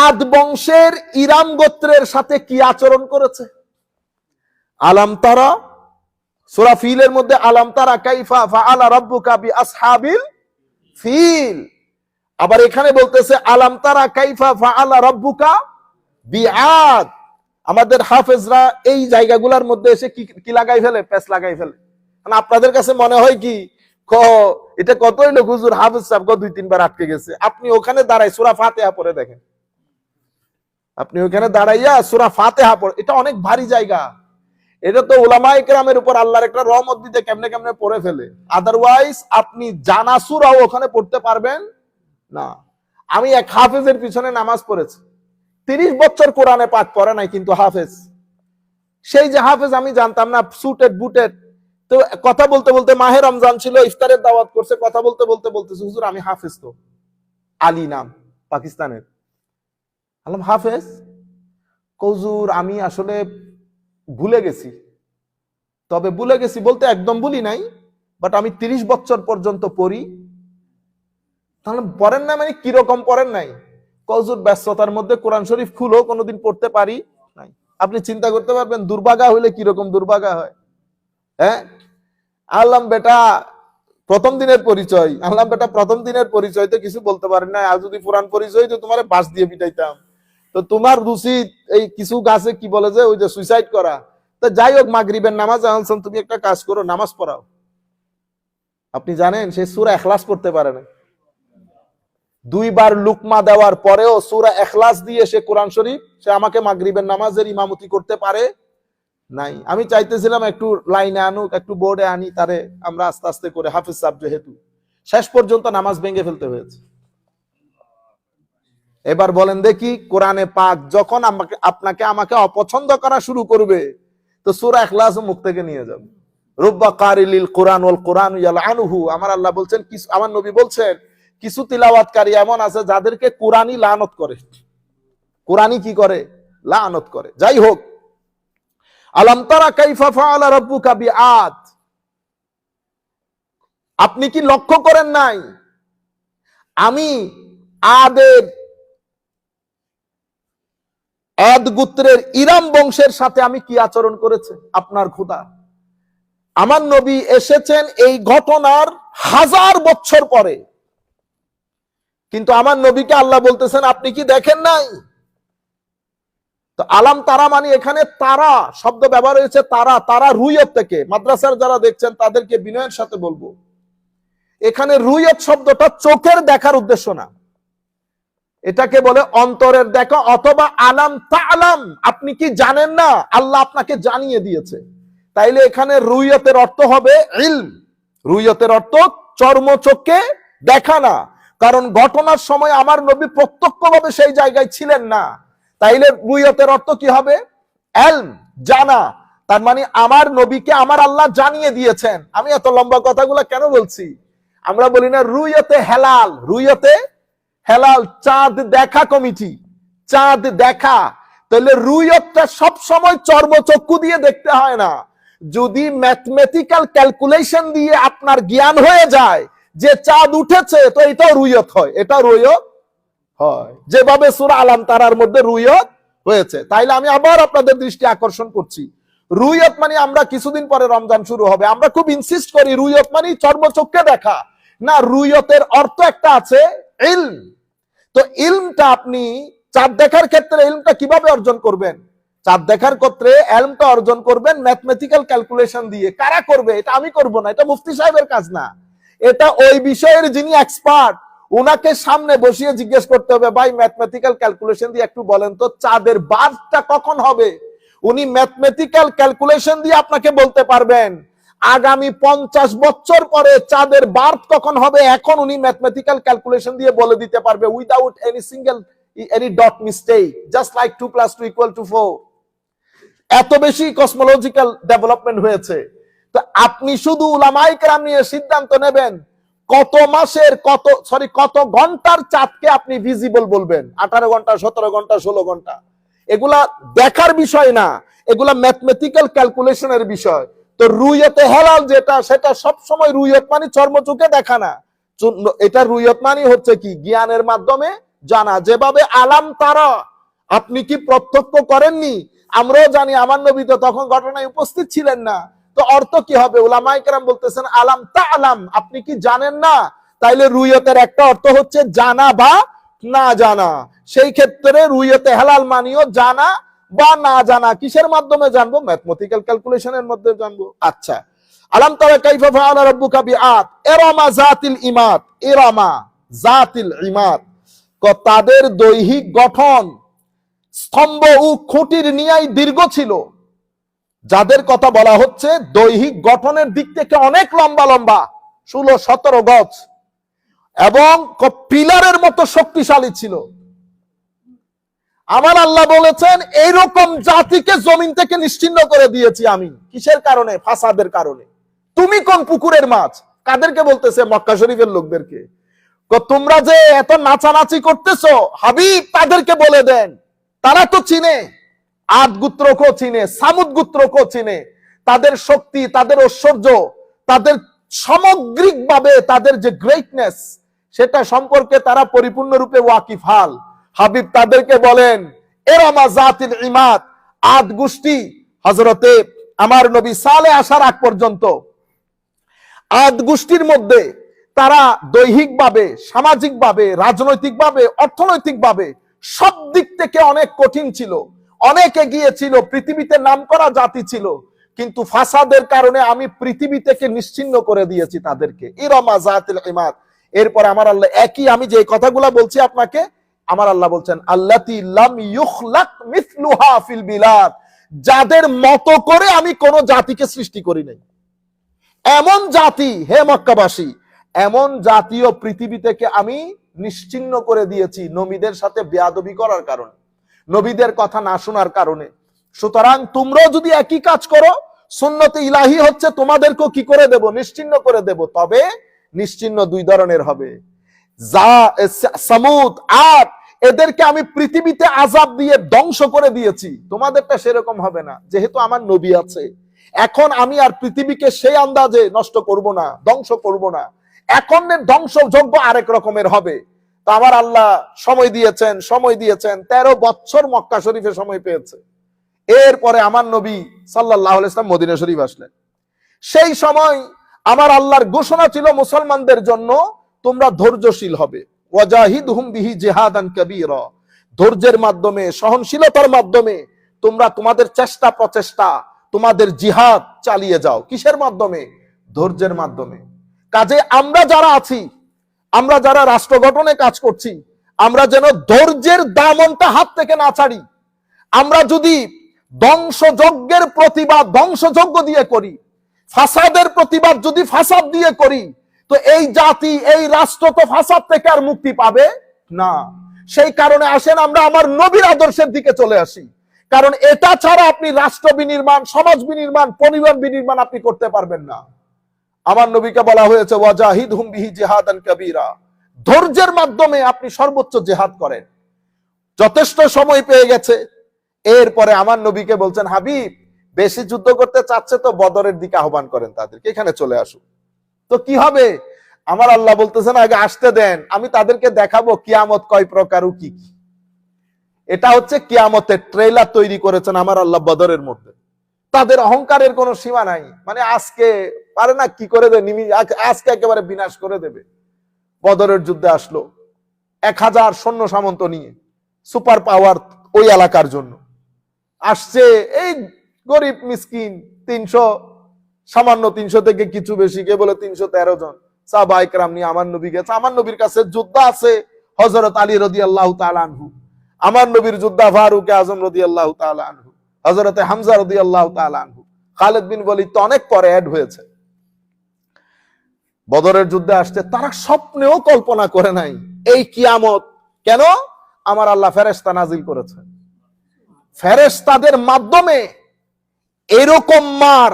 আদ বংশের ইরাম গোত্রের সাথে কি আচরণ করেছে? আলাম তারা, সূরা ফিলের মধ্যে আলাম তারা কাইফা ফাআলা রাব্বুকা বিআসহাবিল ফিল। আবার এখানে বলতেছে আলাম তারা কাইফা ফাআলা রাব্বুকা বিআদ। আমাদের হাফেজরা এই জায়গাগুলোর মধ্যে এসে কি লাগাই ফেলে? প্যাচ লাগাই ফেলে। মানে আপনাদের কাছে মনে হয় কি এটা কতই লোক হুজুর হাফেজ সাহেব 2-3 বার আটকে গেছে। আপনি ওখানে দাঁড়াই সূরা ফাতিহা পড়ে দেখেন, আপনি ওখানে দাঁড়াইয়া সূরা ফাতিহা পড়ে, এটা অনেক ভারী জায়গা। এটা তো উলামায়ে কেরামের উপর আল্লাহর একটা রহমত দিতে কেমনে কেমনে পড়ে ফেলে। আদারওয়াইজ আপনি জানা সূরাও ওখানে পড়তে পারবেন না। আমি এক হাফেজের পিছনে নামাজ পড়েছি, 30 বছর কোরআনে পাক পড়ে নাই, কিন্তু হাফেজ। সেই যে হাফেজ আমি জানতাম না, সুটেড বুটেড। তো কথা বলতে বলতে, মাহে রমজান ছিল, ইফতারের দাওয়াত করছে, কথা বলতে বলতে বলতেছে হুজুর আমি হাফেজ। তো আলী নাম, পাকিস্তানের। আলম হাফেজ? হুজুর আমি আসলে ভুলে গেছি। তবে ভুলে গেছি বলতে একদম ভুলি নাই, বাট আমি 30 বছর পর্যন্ত পড়ি। তাহলে পড়েন না মানে কিরকম পড়েন নাই? হুজুর ব্যস্ততার মধ্যে কোরআন শরীফ খুলো কোনোদিন পড়তে পারি নাই। আপনি চিন্তা করতে পারবেন দুর্ভাগা হইলে কিরকম দুর্ভাগা হয়। হ্যাঁ, আল্লাহ বেটা প্রথম দিনের পরিচয়, আল্লাহ বেটা প্রথম দিনের পরিচয় তো কিছু বলতে পারেন না। আর যদি পুরান পরিচয় তো তোমার বাস দিয়ে পিটাইতাম। তো তোমার রুচি এই কিছু গাছে কি বলে যে ওই যে সুইসাইড করা। তো যাই হোক, মাগরিবের নামাজ আনছেন, তুমি একটা কাজ করো, নামাজ পড়াও। আপনি জানেন সে সূরা ইখলাস পড়তে পারে না। 2 বার লুকমা দেওয়ার পরেও সূরা ইখলাস দিয়ে সে কোরআন শরীফ, সে আমাকে মাগরিবের নামাজের ইমামতি করতে পারে নাই। আমি চাইতেছিলাম একটু লাইনে আনুক, একটু বোর্ডে আনি তারে, আমরা আস্তে আস্তে করে, হাফিজ সাহেব যেহেতু, শেষ পর্যন্ত নামাজ ভেঙে ফেলতে হয়েছে। এবার বলেন দেখি, কোরআনে পাক যখন আপনাকে আমাকে অপছন্দ করা শুরু করবে, তো সূরা ইখলাস মুখ থেকে নিয়ে যাবে। রুব্বা কারিলিল কোরআন ওয়াল কোরআন ইয়ালআনুহু। আমার আল্লাহ বলছেন, আমার নবী বলছেন, কিছু তিলাওয়াতকারী এমন আছে যাদেরকে কোরআনই লানত করে। কোরআনই কি করে? লানত করে। যাই হোক, আলাম তারা কাইফা ফাআলা রাব্বুকা বিআদ। আপনি কি লক্ষ্য করেন নাই আমি আদ গোত্রের ইরাম বংশের সাথে আমি কি আচরণ করেছে আপনার খোদা? আমার নবী এসেছেন এই ঘটনার 1000 বছর পরে, কিন্তু আমার নবীকে আল্লাহ বলতেছেন আপনি কি দেখেন নাই? তো আলাম তারা মানে এখানে তারা শব্দ ব্যবহার হয়েছে। তারা, তারা রুইয়ত থেকে, মাদ্রাসার যারা দেখছেন তাদেরকে বিনয়ের সাথে বলবো, এখানে রুইয়ত শব্দটা চোখের দেখার উদ্দেশ্য না, এটাকে বলে অন্তরের দেখা, অথবা আলাম তাআলাম, আপনি কি জানেন না? আল্লাহ আপনাকে জানিয়ে দিয়েছে। তাইলে এখানে রুইয়তের অর্থ হবে ইলম। রুইয়তের অর্থ চর্মচক্ষে দেখা না, কারণ ঘটনার সময় আমার নবী প্রত্যক্ষভাবে সেই জায়গায় ছিলেন না। তাইলে রুইয়তের অর্থ কি হবে? ইলম, জানা। তার মানে আমার নবীকে আমার আল্লাহ জানিয়ে দিয়েছেন। আমি এত লম্বা কথাগুলো কেন বলছি? আমরা বলি না রুইয়তে হেলাল, রুইয়তে হেলাল, চাঁদ দেখা কমিটি, চাঁদ দেখা। তাহলে রুইয়তটা সব সময় চর্মচক্ষু দিয়ে দেখতে হয় না। যদি ম্যাথমেটিক্যাল ক্যালকুলেশন দিয়ে আপনার জ্ঞান হয়ে যায় যে চাঁদ উঠেছে, তো এটাও রুইয়ত হয়, এটা রুইয়ত হয়, যেভাবে সূরা আলাম তারার মধ্যে রুইয়ত হয়েছে। তাইলে আমি আবার আপনাদের দৃষ্টি আকর্ষণ করছি, রুইয়ত মানে আমরা কিছুদিন পরে রমজান শুরু হবে, আমরা খুব ইনসিস্ট করি রুইয়ত মানে চর্মচক্ষে দেখা না। রুইয়তের অর্থ একটা আছে ইলম। তো ইলমটা আপনি চাঁদ দেখার ক্ষেত্রে ইলমটা কিভাবে অর্জন করবেন? চাঁদ দেখার ক্ষেত্রে ইলমটা অর্জন করবেন ম্যাথমেটিক্যাল ক্যালকুলেশন দিয়ে। কারা করবে? এটা আমি করব না, এটা মুফতি সাহেবের কাজ না, এটা ওই বিষয়ের যিনি এক্সপার্ট ওনাকে সামনে বসিয়ে জিজ্ঞেস করতে হবে, ভাই ম্যাথমেটিক্যাল ক্যালকুলেশন দিয়ে একটু বলেন তো চাঁদের বার্থটা কখন হবে। উনি ম্যাথমেটিক্যাল ক্যালকুলেশন দিয়ে আপনাকে বলতে পারবেন আগামী 50 বছর পরে চাঁদের বার্থ কখন হবে, এখন উনি ম্যাথমেটিক্যাল ক্যালকুলেশন দিয়ে বলে দিতে পারবে without any dot mistake, just like 2 + 2 = 4। এত বেশি কসমোলজিক্যাল ডেভেলপমেন্ট হয়েছে। তো আপনি শুধু উলামায়ে কেরাম নিয়ে সিদ্ধান্ত নেবেন কত মাসের কত ঘন্টার চাঁদকে আপনি ভিজিবল বলবেন, 18 ঘন্টা 17 ঘন্টা 16 ঘন্টা, এগুলা দেখার বিষয় না, এগুলা ম্যাথমেটিক্যাল ক্যালকুলেশনের বিষয়। তো রুইয়তে হেলাল যেটা, সেটা সব সময় রুইয়ত মানে চর্মচোখে দেখা না, এটা রুইয়ত মানে হচ্ছে কি জ্ঞানের মাধ্যমে জানা। যেভাবে আলাম তারা, আপনি কি প্রত্যক্ষ করেননি, আমরাও জানি আমার নবী তো তখন ঘটনায় উপস্থিত ছিলেন না। তো অর্থ কি হবে? উলামায়ে কেরাম বলতেছেন আলাম তা আলাম, আপনি কি জানেন না? তাইলে রুইয়তের একটা অর্থ হচ্ছে জানা বা না জানা। সেই ক্ষেত্রে রুইয়তে হেলাল মানিও জানা বা না জানা। কিসের মাধ্যমে জানবো? ম্যাথমেটিক্যাল ক্যালকুলেশনের মধ্যে জানবো। আচ্ছা, আলাম তারা কাইফা ফাআলা রাব্বুকা বিআদ ইরামা যাতিল ইমাদ, ইরামা যাতিল ইমাদ, তাদের দৈহিক গঠন স্তম্ভ ও খুঁটির ন্যায় দীর্ঘ ছিল। যাদের কথা বলা হচ্ছে দৈহিক গঠনের দিক থেকে অনেক লম্বা লম্বা, 16-17 গজ, এবং পিলারের মতো শক্তিশালী ছিল। আমার আল্লাহ বলেছেন এইরকম জাতিকে জমিন থেকে নিশ্চিহ্ন করে দিয়েছি আমি। কিসের কারণে? ফাসাদের কারণে। তুমি কোন পুকুরের মাছ? কাদেরকে বলতেছে? মক্কা শরীফের লোকদেরকে। তোমরা যে এত নাচানাচি করতেছো হাবিব, তাদেরকে বলে দেন, তারা তো চিনে, আদ গোত্রকেও চিনে, সামুদ গোত্রকেও চিনে, তাদের শক্তি, তাদের ঐশ্বর্য, তাদের সামগ্রিকভাবে তাদের যে গ্রেটনেস, সেটা সম্পর্কে তারা পরিপূর্ণরূপে ওয়াকিফ হাল। হাবিব তাদেরকে বলেন ইরামা যাতিল ইমাদ, আদ গোষ্ঠী হযরতে আমার নবী সালেহ আসার আগ পর্যন্ত আদ গোষ্ঠীর মধ্যে তারা দৈহিকভাবে, সামাজিকভাবে, রাজনৈতিকভাবে, অর্থনৈতিকভাবে সব দিক থেকে অনেক কঠিন ছিল, অনেক এগিয়ে ছিল, পৃথিবীতে নামকরা জাতি ছিল। কিন্তু ফাসাদের কারণে আমি পৃথিবী থেকে নিশ্চিহ্ন করে দিয়েছি তাদেরকে। ইরামা যাতিল ইমাদ। এরপর আমার আল্লাহ একই, আমি যে কথাগুলো বলছি আপনাকে, আমার আল্লাহ বলছেন আল্লাতী লাম ইউখলাক মিসলুহা ফিল বিলাদ, যাদের মতো করে আমি কোন জাতিকে সৃষ্টি করি নাই। এমন জাতি, হে মক্কাবাসী, এমন জাতীয় পৃথিবী থেকে আমি নিশ্চিহ্ন করে দিয়েছি নবীদের সাথে বেয়াদবি করার কারণে, নবীদের কথা না শোনার কারণে। সুতরাং তোমরাও যদি একই কাজ করো, সুন্নতে ইলাহি হচ্ছে তোমাদেরকেও কি করে দেব? নিশ্চিহ্ন করে দেব। তবে নিশ্চিহ্ন দুই ধরনের হবে। সামুদ, আদ, এদেরকে আমি পৃথিবীতে আযাব দিয়ে ধ্বংস করে দিয়েছি, তোমাদেরটা সেরকম হবে না। যেহেতু আমার নবী আছে, এখন আমি আর পৃথিবীকে সেই আন্দাজে নষ্ট করব না, ধ্বংস করব না। এখন ধ্বংসযোগ্য আরেক রকমের হবে। তো আমার আল্লাহ সময় দিয়েছেন 13 বছর মক্কা শরীফে সময় পেয়েছে। এরপরে আমার নবী সাল্লাল্লাহু আলাইহি ওয়াসাল্লাম মদিনা শরীফ আসলেন। সেই সময় আমার আল্লাহর ঘোষণা ছিল মুসলমানদের জন্য, তোমরা ধৈর্যশীল হবে। ওয়াজাহিদহুম বিহি জিহাদান কাবীরা, ধৈর্যের মাধ্যমে, সহনশীলতার মাধ্যমে তোমরা তোমাদের চেষ্টা প্রচেষ্টা, তোমাদের জিহাদ চালিয়ে যাও। কিসের মাধ্যমে? ধৈর্যের মাধ্যমে। কাজে আমরা যারা আছি, আমরা যারা রাষ্ট্র গঠনে কাজ করছি, আমরা যেন ধৈর্যের দামনটা হাত থেকে না ছাড়ি। আমরা যদি ধ্বংসযজ্ঞের প্রতিবাদ ধ্বংসযজ্ঞ দিয়ে করি, ফাসাদের প্রতিবাদ যদি ফাসাদ দিয়ে করি, তো এই জাতি, এই রাষ্ট্র তো ফাসাদ থেকে আর মুক্তি পাবে না। সেই কারণে আসেন আমরা আমার নবীর আদর্শের দিকে চলে আসি। কারণ এটা ছাড়া আপনি রাষ্ট্র বিনির্মাণ, সমাজ বিনির্মাণ, পরিবার বিনির্মাণ আপনি করতে পারবেন না। আমার নবীকে বলা হয়েছে ওয়াজাহিদহুম বিহি জিহাদান কাবীরা, ধৈর্যের মাধ্যমে আপনি সর্বোচ্চ জিহাদ করেন। যথেষ্ট সময় পেয়ে গেছে। এরপরে আমার নবীকে বলছেন হাবিব, বেশি যুদ্ধ করতে চাচ্ছে তো বদরের দিকে আহ্বান করেন তাদেরকে, এখানে চলে আসুন। তো কি হবে? আমার আল্লাহ বলতেছেন আগে আসতে দেন, আমি তাদেরকে দেখাবো কিয়ামত কয় প্রকার ও কি কি। এটা হচ্ছে কিয়ামতের ট্রেলার তৈরি করেছেন আমার আল্লাহ বদরের মধ্যে। তাদের অহংকারের কোনো সীমা নাই, মানে আজকে পারে না কি করে দেবে, আজকে একেবারে বিনাশ করে দেবে। বদরের যুদ্ধে আসলো 1000 সৈন্য সামন্ত নিয়ে, সুপার পাওয়ার ওই এলাকার জন্য আসছে। এই গরিব মিসকিন 300, সামান্য 300 থেকে কিছু বেশি, কে বলে 313 জন সাহাবায়ে কেরাম নিয়ে আমার নবী গেছে। আমার নবীর কাছে যোদ্ধা আছে হযরত আলী রাদিয়াল্লাহু তাআলা আনহু, আমার নবীর যোদ্ধা ফারুক আযম রাদিয়াল্লাহু তাআলা আনহু, হযরত হামজা রাদিয়াল্লাহু তাআলা আনহু, খালিদ বিন ওয়ালিদ তো অনেক পরে অ্যাড হয়েছে। বদরের যুদ্ধে আসছে, তারা স্বপ্নেও কল্পনা করে নাই এই কিয়ামত। কেন? আমার আল্লাহ ফেরেশতা নাজিল করেছেন, ফেরেশতাদের মাধ্যমে এরকম মার।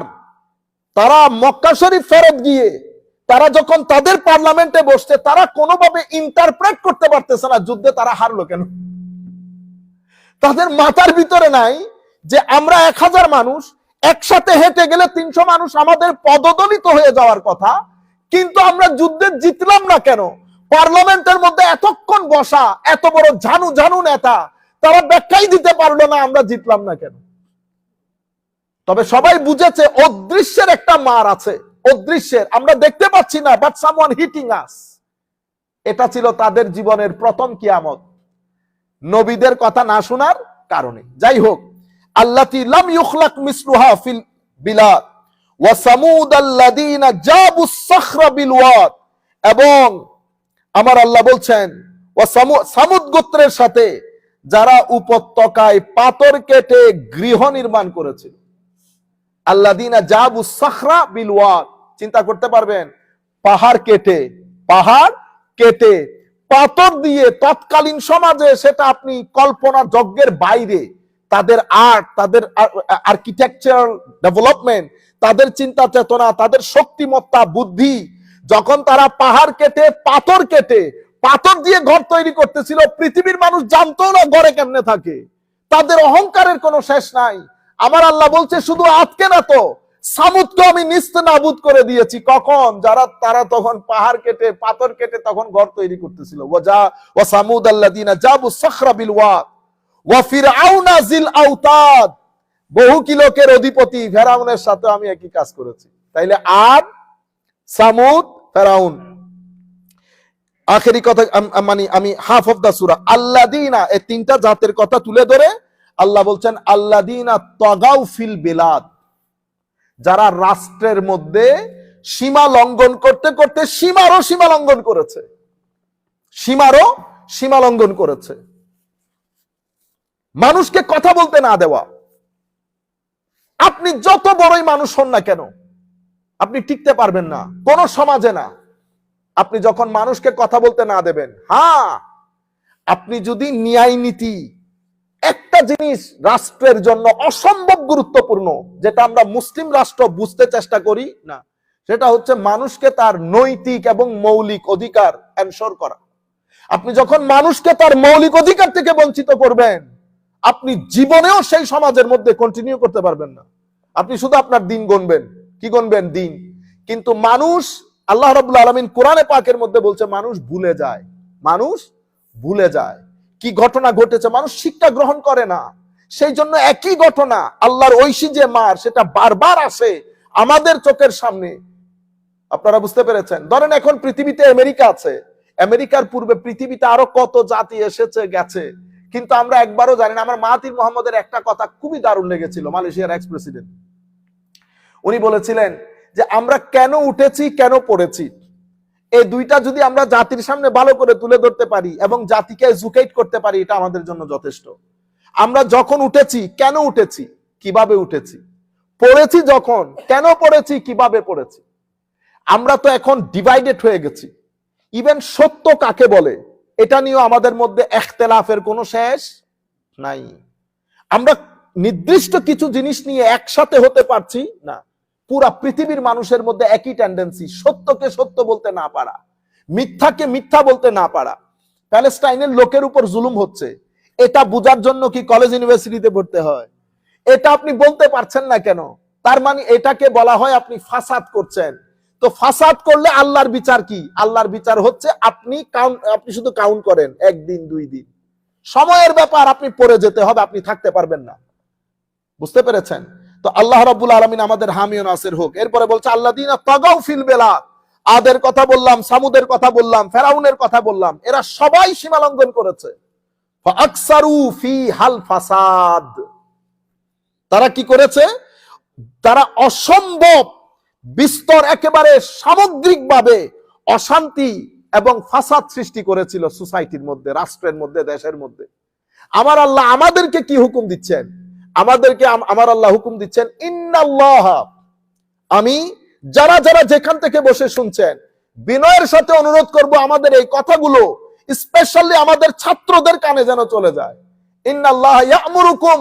তারা মক্কা শরীফ ফেরত গিয়ে তারা যখন তাদের পার্লামেন্টে বসছে, তারা কোনোভাবে ইন্টারপ্রেট করতে পারতেছে না যুদ্ধে তারা হারলো কেন। তাদের মাথার ভিতরে নাই যে আমরা 1000 মানুষ একসাথে হেঁটে গেলে 300 মানুষ আমাদের পদদলিত হয়ে যাওয়ার কথা, কিন্তু আমরা যুদ্ধে জিতলাম না কেন? পার্লামেন্টের মধ্যে এতক্ষণ বসা এত বড় ঝানু ঝানু নেতা, তারা ব্যাখ্যাই দিতে পারলো না আমরা জিতলাম না কেন। তবে সবাই বুঝেছে অদৃশ্যের একটা মার আছে, অদৃশ্যের, আমরা দেখতে পাচ্ছি না, বাট সামওয়ান হিটিং আস। এটা ছিল তাদের জীবনের প্রথম কিয়ামত, নবীদের কথা না শোনার কারণে। যাই হোক, আল্লাতী লাম ইউখলাক মিসলুহা ফিল বিলাদ ওয়া সামুদ আল্লাযীনা জাবুস সাখরা বিল ওয়াদ, এবং আমার আল্লাহ বলছেন ওয়া সামুদ গোত্রের সাথে যারা উপত্যকায় পাথর কেটে গৃহ নির্মাণ করেছিল। আল্লাযীনা জাবুস সাখরা বিল ওয়াদ, চিন্তা করতে পারবেন, পাহাড় কেটে পাথর দিয়ে তৎকালীন সমাজে, সেটা আপনি কল্পনা যজ্ঞের বাইরে, তাদের আর্ট, তাদের আর্কিটেকচারাল ডেভেলপমেন্ট, তাদের চিন্তা চেতনা, তাদের শক্তিমত্তা, বুদ্ধি, যখন তারা পাহাড় কেটে পাথর দিয়ে ঘর তৈরি করতেছিল, পৃথিবীর মানুষ জানতো না ঘরে কেমনে থাকে। তাদের অহংকারের কোনো শেষ নাই। আমার আল্লাহ বলছে শুধু আজকে না তো, সামুদকে আমি নিস্তেনাবুদ করে দিয়েছি। কখন? তারা তখন পাহাড় কেটে পাথর কেটে তখন ঘর তৈরি করতেছিল। ওয়া সামুদ আল্লাযীনা জাবু সাখরা বিল ওয়াদ ওয়া ফিরআউনা যিল আওতাদ, বহু কি লোকের অধিপতি ফেরাউনের সাথে আমি একই কাজ করেছি। তাইলে আদ, সামুদ, ফেরাউন, আখেরি কথা মানে আমি হাফ অফ দা সূরা আল্লাযীনা, এই তিনটা জাতের কথা তুলে ধরে আল্লাহ বলছেন আল্লাযীনা তাগাউ ফিল বিলাদ, যারা রাষ্ট্রের মধ্যে সীমা লঙ্ঘন করতে করতে সীমারও সীমা লঙ্ঘন করেছে। মানুষকে কথা বলতে না দেওয়া। আপনি যত বড়ই মানুষ হন না কেন, আপনি টিকতে পারবেন না কোন সমাজে না, আপনি যখন মানুষকে কথা বলতে না দেবেন। হ্যাঁ, আপনি যদি ন্যায় নীতি, একটা জিনিস রাষ্ট্রের জন্য অসম্ভব গুরুত্বপূর্ণ, যেটা আমরা মুসলিম রাষ্ট্র বুঝতে চেষ্টা করি না, সেটা হচ্ছে মানুষকে তার নৈতিক এবং মৌলিক অধিকার এনশোর করা। আপনি যখন মানুষকে তার মৌলিক অধিকার থেকে বঞ্চিত করবেন, আপনি জীবনেও সেই সমাজের মধ্যে কন্টিনিউ করতে পারবেন না। আপনি শুধু আপনার দিন গুনবেন। কি গুনবেন? দিন। কিন্তু মানুষ, আল্লাহ রাব্বুল আলামিন কোরআনে পাকের মধ্যে বলছে মানুষ ভুলে যায় কি ঘটনা ঘটেছে, মানুষ শিক্ষা গ্রহণ করে না। সেই জন্য একই ঘটনা, আল্লাহর ঐশী যে মার, সেটা বারবার আসে আমাদের চোখের সামনে। আপনারা বুঝতে পেরেছেন? ধরেন এখন পৃথিবীতে আমেরিকা আছে, আমেরিকার পূর্বে পৃথিবীতে আরো কত জাতি এসেছে গেছে, কিন্তু আমরা একবারও জানি না। আমার মাহাথির মোহাম্মদের একটা কথা খুবই দারুণ লেগেছিল, মালয়েশিয়ার এক্স প্রেসিডেন্ট। উনি বলেছিলেন যে আমরা কেন উঠেছি, কেন পড়েছি, এই দুইটা যদি আমরা জাতির সামনে ভালো করে তুলে ধরতে পারি এবং জাতিকে এডুকেট করতে পারি, এটা আমাদের জন্য যথেষ্ট। আমরা যখন উঠেছি, কেন উঠেছি, কিভাবে উঠেছি, পড়েছি যখন, কেন পড়েছি, কিভাবে পড়েছি। আমরা তো এখন ডিভাইডেড হয়ে গেছি। ইভেন সত্য কাকে বলে, এটা নিয়েও আমাদের মধ্যে ইখতিলাফের কোনো শেষ নাই। আমরা নির্দিষ্ট কিছু জিনিস নিয়ে একসাথে হতে পারছি না। পুরা পৃথিবীর মানুষের মধ্যে একই টেন্ডেন্সি, সত্যকে সত্য বলতে না পারা, মিথ্যাকে মিথ্যা বলতে না পারা। প্যালেস্টাইনের লোকের উপর জুলুম হচ্ছে, এটা বুঝার জন্য কি কলেজ ইউনিভার্সিটিতে পড়তে হয়? এটা আপনি বলতে পারছেন না কেন? তার মানে এটাকে বলা হয় আপনি ফাসাদ করছেন। তো ফাসাদ করলে আল্লাহর বিচার কি? আল্লাহর বিচার হচ্ছে আপনি শুধু কাউন্ট করেন, একদিন 2 দিন, সময়ের ব্যাপার, আপনি পড়ে যেতে হবে, আপনি থাকতে পারবেন না। বুঝতে পেরেছেন? তো আল্লাহ রাব্বুল আলামিন আমাদের হামি ও নাসির হোক। এরপরে বলছে আল্লাযীনা তাগাউ ফিল বিলাদ, আদের কথা বললাম, সামুদের কথা বললাম, ফেরাউনের কথা বললাম, এরা সবাই সীমা লঙ্ঘন করেছে। ফাআকসারু ফিহাল ফাসাদ, তারা কি করেছে? তারা অসম্ভব বিস্তর, একেবারে সামগ্রিকভাবে অশান্তি এবং ফাসাদ সৃষ্টি করেছিল সোসাইটির মধ্যে, রাষ্ট্রের মধ্যে, দেশের মধ্যে। আমার আল্লাহ আমাদেরকে কি হুকুম দিচ্ছেন? আমার আল্লাহ হুকুম দিচ্ছেন, ইন্নাল্লাহ, আমি যারা যারা যেখান থেকে বসে শুনছেন, বিনয়ের সাথে অনুরোধ করব আমাদের এই কথাগুলো স্পেশালি আমাদের ছাত্রদের কানে যেন চলে যায়। ইন্নাল্লাহ ইয়া'মুরুকুম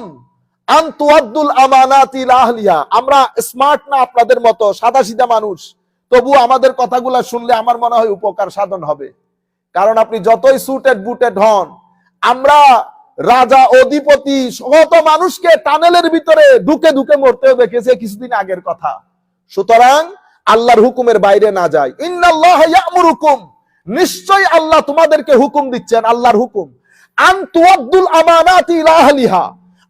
আন তুআদ্দুল আমানাতি ইলা আহলিহা। আমরা স্মার্ট না আপনাদের মতো সাদাসিধা মানুষ, তবু আমাদের কথাগুলো শুনলে আমার মনে হয় উপকার সাধন হবে। কারণ আপনি যতই সুটেড বুটেড হন, আমরা রাজা অধিপতি সমস্ত মানুষকে টানেলের ভিতরে ঢুকে ঢুকে মরতেও দেখেছে কিছুদিন আগের কথা। সুতরাং আল্লাহর হুকুমের বাইরে না যায়। ইন্নাল্লাহ ইয়া'মুরুকুম, নিশ্চয়ই আল্লাহ তোমাদেরকে হুকুম দিচ্ছেন, আল্লাহর হুকুম, আন তুআদ্দুল আমানাতি ইলা আহলিহা,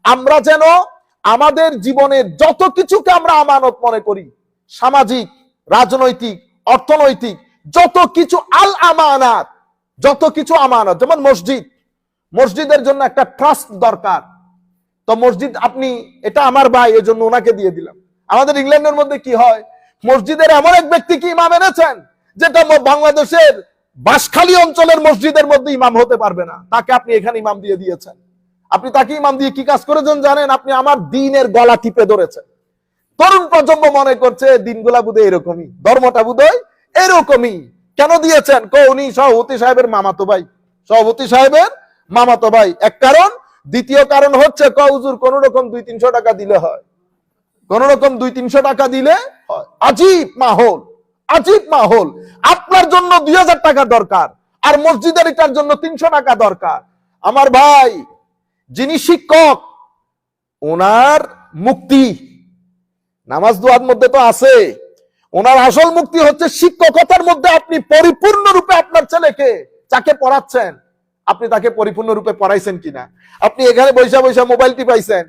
আমরা যেন আমাদের জীবনের যত কিছুকে আমরা আমানত মনে করি, সামাজিক, রাজনৈতিক, অর্থনৈতিক যত কিছু, আল আমানাত, যত কিছু আমানত, যেমন মসজিদের জন্য একটা ট্রাস্ট দরকার। তো মসজিদ, আপনি, এটা আমার ভাই, এই জন্য ওনাকে দিয়ে দিলাম। আমাদের ইংল্যান্ডের মধ্যে কি হয়, মসজিদের এমন এক ব্যক্তি কি ইমাম এনেছেন যেটা বাংলাদেশের বাঁশখালী অঞ্চলের মসজিদের মধ্যে ইমাম হতে পারবে না, তাকে আপনি এখানে ইমাম দিয়ে দিয়েছেন। আপনি তাকে ইমাম দিয়ে কি কাজ করেছেন জানেন? আপনি আমার দ্বীনের গলা টিপে ধরেছেন। তরুণ প্রজন্ম মনে করছে দিনগুলা বুধহয় এরকমই, ধর্মটা বুধহয় এরকমই। কেন দিয়েছেন? উনি সভাপতি সাহেবের মামাতো ভাই, সভাপতি সাহেবের মামাতো ভাই, এক কারণ। দ্বিতীয় কারণ হচ্ছে হুজুর কোন রকম 200-300 টাকা দিলে হয়, কোন রকম 200-300 টাকা দিলে হয়। আজীব মাহৌল, আজীব মাহৌল। আপনার জন্য 2000 টাকা দরকার, আর মসজিদের এটার জন্য 300 টাকা দরকার। আমার ভাই, যিনি শিক্ষক, ওনার মুক্তি নামাজ দোয়ার মধ্যে তো আছে। ওনার আসল মুক্তি হচ্ছে শিক্ষকতার মধ্যে। আপনি পরিপূর্ণরূপে আপনার ছেলেকে, যাকে পড়াচ্ছেন, আপনি তাকে পরিপূর্ণরূপে পড়াইছেন কিনা? আপনি এখানে বৈশা বৈশা মোবাইল টিপাইছেন,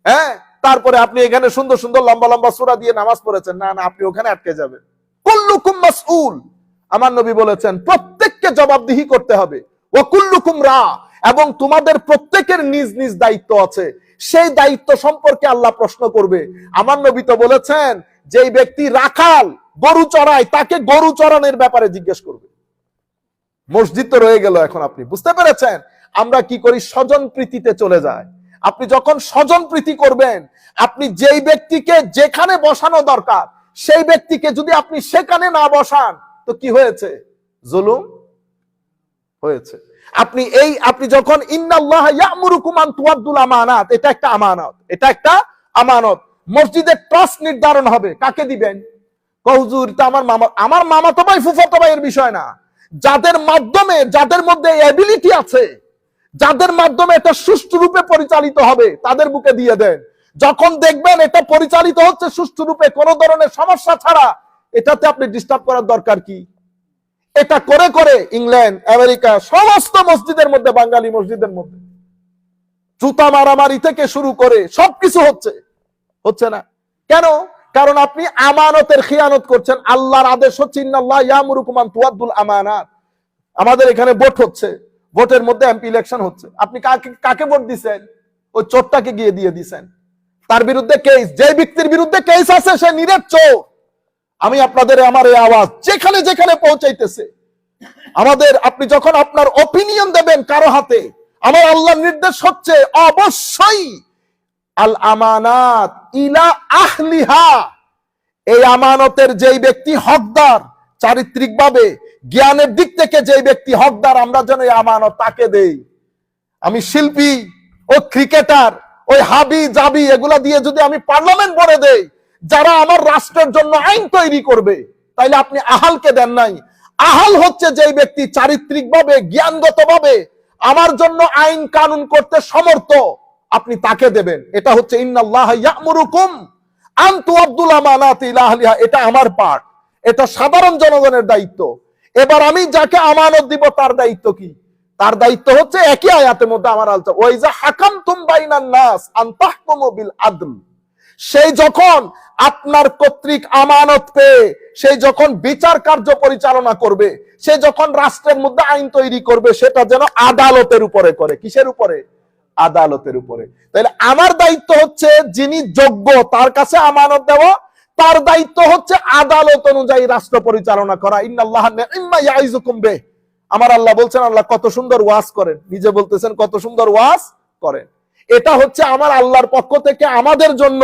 হ্যাঁ, তারপরে আপনি এখানে সুন্দর সুন্দর লম্বা লম্বা সূরা দিয়ে নামাজ পড়েছেন, না না, আপনি ওখানে আটকে যাবেন। কুল্লুকুম মাসউল, আমার নবী বলেছেন প্রত্যেককে জবাবদিহি করতে হবে। ওয়া কুল্লুকুম রা, এবং তোমাদের প্রত্যেকের নিজ নিজ দায়িত্ব আছে, সেই দায়িত্ব সম্পর্কে আল্লাহ প্রশ্ন করবে। আমার নবী তো বলেছেন, যেই ব্যক্তি রাখাল, গরু চড়ায়, তাকে গরু চড়ানোর ব্যাপারে জিজ্ঞেস করবে। মসজিদ তো রয়ে গেল। এখন আপনি বুঝতে পেরেছেন আমরা কি করি? স্বজন প্রীতিতে চলে যায়। আপনি যখন স্বজন প্রীতি করবেন, আপনি যেই ব্যক্তিকে যেখানে বসানো দরকার সেই ব্যক্তিকে যদি আপনি সেখানে না বসান, তো কি হয়েছে? জুলুম হয়েছে। আপনি যখন ইন্নাল্লাহা ইয়ামুরুকুম আন তুআদ্দুল আমানাত, এটা একটা আমানত, এটা একটা আমানত। মসজিদের ট্রাস্ট নির্ধারণ হবে, কাকে দিবেন? হুজুর এটা আমার মামাতো ভাই, ফুফাতো ভাইয়ের বিষয় না। যাদের মাধ্যমে, যাদের মধ্যে এবিলিটি আছে, যাদের মাধ্যমে এটা সুষ্ঠুরূপে পরিচালিত হবে, তাদের বুকে দিয়ে দেন। যখন দেখবেন এটা পরিচালিত হচ্ছে সুষ্ঠুরূপে, কোন ধরনের সমস্যা ছাড়া, এটাতে আপনি ডিস্টার্ব করার দরকার কি? এটা করে করে ইংল্যান্ড, আমেরিকা, সমস্ত মসজিদের মধ্যে, বাঙালি মসজিদের মধ্যে জুতা মারামারি থেকে শুরু করে সবকিছু হচ্ছে না। কেন? কারণ আপনি আমানতের খিয়ানত করছেন। আল্লাহর আদেশ হচ্ছে ইন্নাল্লাহ ইয়ামুরুকুম আন তুআদ্দুল আমানাত। আমাদের এখানে ভোট হচ্ছে, ভোটের মধ্যে এমপি ইলেকশন হচ্ছে। আপনি কাকে ভোট দিচ্ছেন? ওই চোরটাকে গিয়ে দিয়ে দিচ্ছেন। তার বিরুদ্ধে কেস, যে ব্যক্তির বিরুদ্ধে কেস আছে সে নিরেট চোর। আমি আপনাদের, আমার এই আওয়াজ যেখানে যেখানে পৌঁছাইতেছে, আপনি যখন আপনার অপিনিয়ন দেবেন কারো হাতে, আমার আল্লাহর নির্দেশ হচ্ছে অবশ্যই আল আমানাত ইলা আহলিহা, এই আমানতের যেই ব্যক্তি হকদার, চারিত্রিকভাবে, জ্ঞানের দিক থেকে যেই ব্যক্তি হকদার, আমরা যেন এই আমানত তাকে দেই। আমি শিল্পী, ও ক্রিকেটার, ওই হাবি জাবি এগুলা দিয়ে যদি আমি পার্লামেন্ট ভরে দেই, যারা আমার রাষ্ট্রের জন্য আইন তৈরি করবে, তাইলে আপনি আহালকে দেন নাই। আহাল হচ্ছে যেই ব্যক্তি চারিত্রিকভাবে, জ্ঞানগতভাবে আমার জন্য আইন কানুন করতে সমর্থ, আপনি তাকে দেবেন। এটা হচ্ছে ইন্নাল্লাহা ইয়ামুরুকুম আন তুআদ্দুল আমানাতি ইলা আহলিহা। এটা আমার পার্ট, এটা সাধারণ জনগণের দায়িত্ব। এবার আমি যাকে আমানত দিব তার দায়িত্ব কি? তার দায়িত্ব হচ্ছে একই আয়াতের মধ্যে আমার আলোচনা, ওয়াইজা হাকামতুম বাইনান নাস আন তাহকুমু বিল আদল। সেই যখন আপনার কর্তৃক আমানত পেয়ে সেই যখন বিচার কার্য পরিচালনা করবে, সে যখন রাষ্ট্রের মধ্যে আইন তৈরি করবে, সেটা যেন আদালতের উপরে করে। কিসের উপরে? আদালতের উপরে। তাহলে আমার দায়িত্ব হচ্ছে যিনি যোগ্য তার কাছে আমানত দেওয়া, তার দায়িত্ব হচ্ছে আদালত অনুযায়ী রাষ্ট্র পরিচালনা করা। ইন্নাল্লাহা নি'ম্মা ইয়াইযুকুম বিহি। আমার আল্লাহ বলছেন, আল্লাহ কত সুন্দর ওয়াজ করেন, নিজে বলতেছেন কত সুন্দর ওয়াজ করেন। এটা হচ্ছে আমার আল্লাহর পক্ষ থেকে আমাদের জন্য